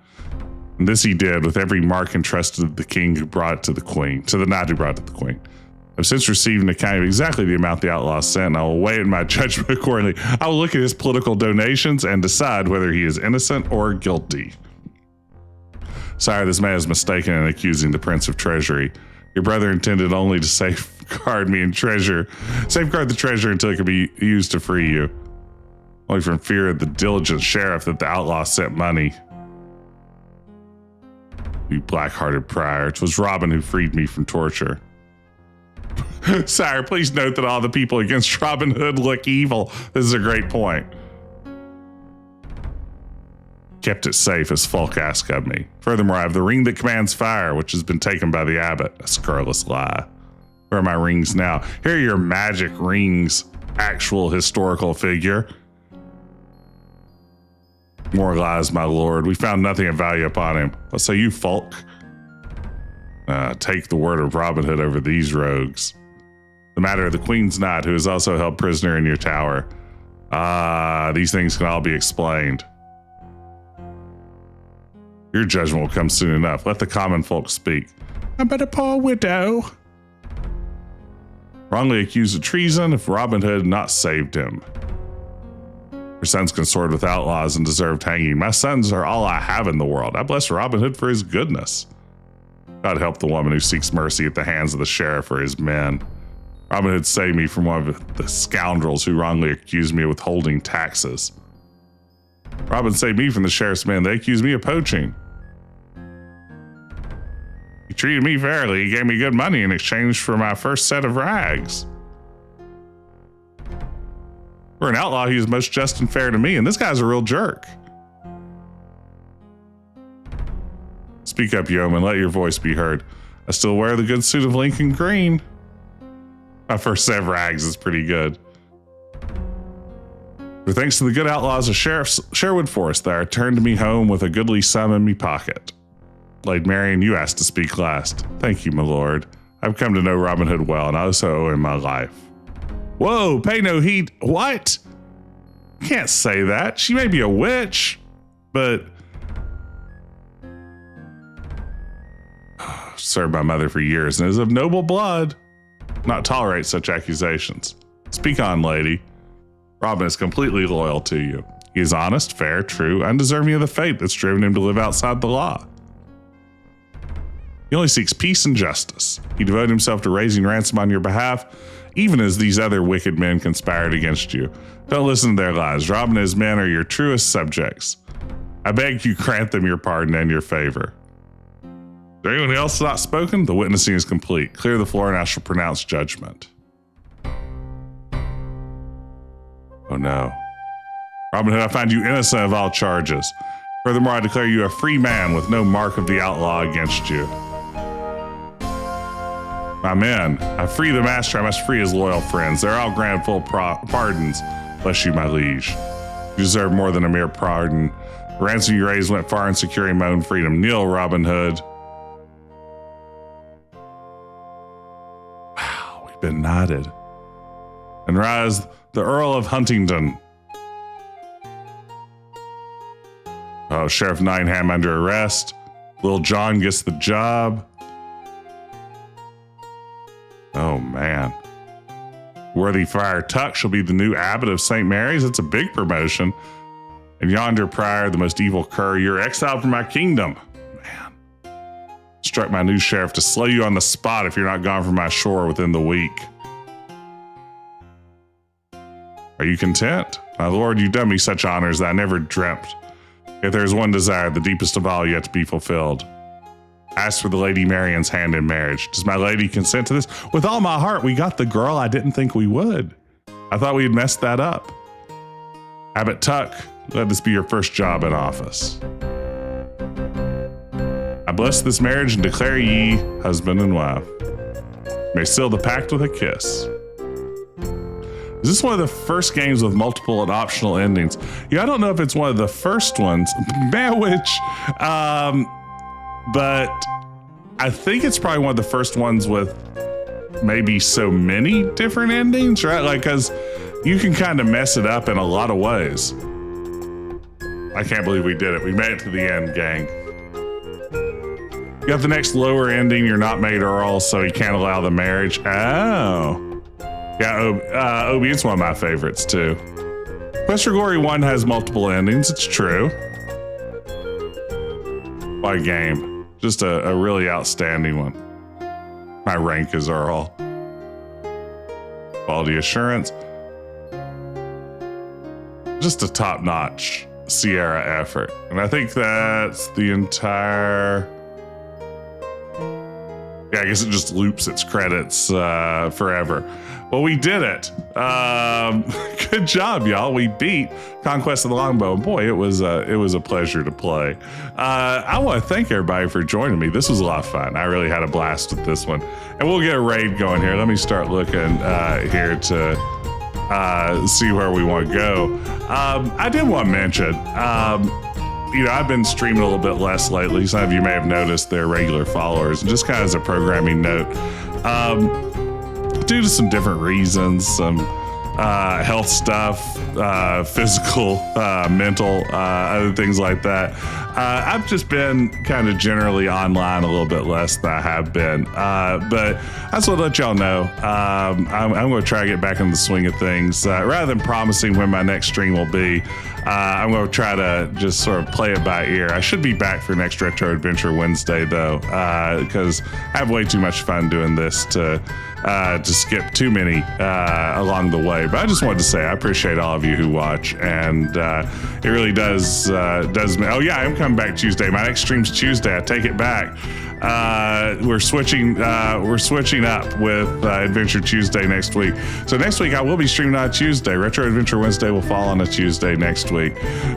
And this he did with every mark entrusted to the king who brought it to the queen, to the knight who brought it to the queen. I've since received an account of exactly the amount the outlaw sent, and I will weigh in my judgment accordingly. I will look at his political donations and decide whether he is innocent or guilty. Sire, this man is mistaken in accusing the Prince of Treasury. Your brother intended only to safeguard the treasure until it could be used to free you. Only from fear of the diligent sheriff that the outlaw sent money. You black-hearted prior, 'twas Robin who freed me from torture. Sire, please note that all the people against Robin Hood look evil. This is a great point. Kept it safe as folk ask of me. Furthermore, I have the ring that commands fire, which has been taken by the abbot. A scurrilous lie. Where are my rings now? Here are your magic rings, actual historical figure. More lies, my lord. We found nothing of value upon him. What say you, folk? Take the word of Robin Hood over these rogues. The matter of the Queen's Knight, who is also held prisoner in your tower. These things can all be explained. Your judgment will come soon enough. Let the common folk speak. I'm but a poor widow. Wrongly accused of treason if Robin Hood had not saved him. Your sons consorted with outlaws and deserved hanging. My sons are all I have in the world. I bless Robin Hood for his goodness. God help the woman who seeks mercy at the hands of the sheriff or his men. Robin Hood saved me from one of the scoundrels who wrongly accused me of withholding taxes. Robin saved me from the sheriff's men. They accused me of poaching. He treated me fairly. He gave me good money in exchange for my first set of rags. For an outlaw, he was most just and fair to me, and this guy's a real jerk. Speak up, yeoman. Let your voice be heard. I still wear the good suit of Lincoln green. My first set of rags is pretty good. For thanks to the good outlaws of Sherwood Forest, they returned to me home with a goodly sum in me pocket. Lady Marian, you asked to speak last. Thank you, my lord. I've come to know Robin Hood well, and I also owe him my life. Whoa, pay no heed. What? Can't say that. She may be a witch, but... served my mother for years and is of noble blood. Not tolerate such accusations. Speak on, lady. Robin is completely loyal to you. He is honest, fair, true, undeserving of the fate that's driven him to live outside the law. He only seeks peace and justice. He devoted himself to raising ransom on your behalf, even as these other wicked men conspired against you. Don't listen to their lies. Robin and his men are your truest subjects. I beg you grant them your pardon and your favor. Is there anyone else not spoken? The witnessing is complete. Clear the floor and I shall pronounce judgment. Oh no. Robin Hood, I find you innocent of all charges. Furthermore, I declare you a free man with no mark of the outlaw against you. My men, I free the master, I must free his loyal friends. They're all granted full pardons. Bless you, my liege. You deserve more than a mere pardon. The ransom you raised went far in securing my own freedom. Kneel, Robin Hood. Wow, we've been knighted. And rise the Earl of Huntingdon. Oh, Sheriff of Nottingham under arrest. Little John gets the job. Oh, man. Worthy Friar Tuck shall be the new abbot of St. Mary's. It's a big promotion. And yonder prior, the most evil cur, you're exiled from my kingdom. Man. Struck my new sheriff to slay you on the spot if you're not gone from my shore within the week. Are you content? My lord, you've done me such honors that I never dreamt. Yet there is one desire, the deepest of all, yet to be fulfilled. Ask for the Lady Marian's hand in marriage. Does my lady consent to this? With all my heart, we got the girl I didn't think we would. I thought we had messed that up. Abbot Tuck, let this be your first job in office. I bless this marriage and declare ye husband and wife. May seal the pact with a kiss. Is this one of the first games with multiple and optional endings? Yeah, I don't know if it's one of the first ones, but I think it's probably one of the first ones with maybe so many different endings, right? Like, because you can kind of mess it up in a lot of ways. I can't believe we did it. We made it to the end, gang. You got the next lower ending. You're not made Earl, so you can't allow the marriage. Oh. Yeah, Obi, it's one of my favorites, too. Quest for Glory 1 has multiple endings. It's true. What a game. Just a really outstanding one. My rank is Earl. Quality assurance. Just a top-notch Sierra effort. And I think that's the entire... Yeah, I guess it just loops its credits forever. Well, we did it. Good job, y'all. We beat Conquests of the Longbow. And boy, it was a pleasure to play. I want to thank everybody for joining me. This was a lot of fun. I really had a blast with this one. And we'll get a raid going here. Let me start looking here to see where we want to go. I did want to mention, I've been streaming a little bit less lately. Some of you may have noticed they're regular followers. And just kind of as a programming note, due to some different reasons, some health stuff, physical, mental, other things like that, I've just been kind of generally online a little bit less than I have been. But I just want to let y'all know, I'm going to try to get back in the swing of things. Rather than promising when my next stream will be, I'm going to try to just sort of play it by ear. I should be back for next Retro Adventure Wednesday, though, because I have way too much fun doing this to skip too many along the way. But I just wanted to say I appreciate all of you who watch, and it really does. Oh yeah, I'm coming back Tuesday. My next stream's Tuesday. I take it back. We're switching up with Adventure Tuesday next week. So next week I will be streaming on Tuesday. Retro Adventure Wednesday will fall on a Tuesday next week.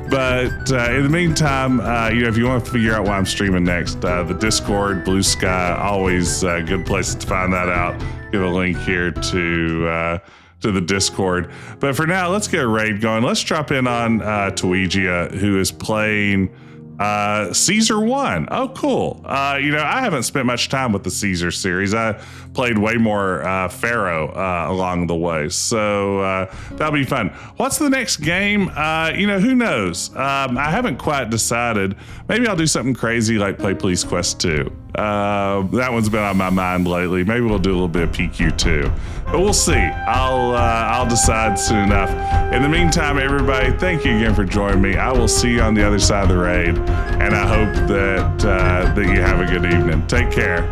But in the meantime, if you want to figure out why I'm streaming next, the Discord, Blue Sky, always good places to find that out. Give a link here to the Discord. But for now, let's get a raid going. Let's drop in on Tweegia, who is playing Caesar 1. Oh, cool. I haven't spent much time with the Caesar series. I played way more Pharaoh along the way. So that'll be fun. What's the next game? Who knows? I haven't quite decided. Maybe I'll do something crazy like play Police Quest 2. That one's been on my mind lately. Maybe we'll do a little bit of PQ2, but we'll see. I'll decide soon enough. In the meantime, everybody, thank you again for joining me. I will see you on the other side of the raid, and I hope that you have a good evening. Take care.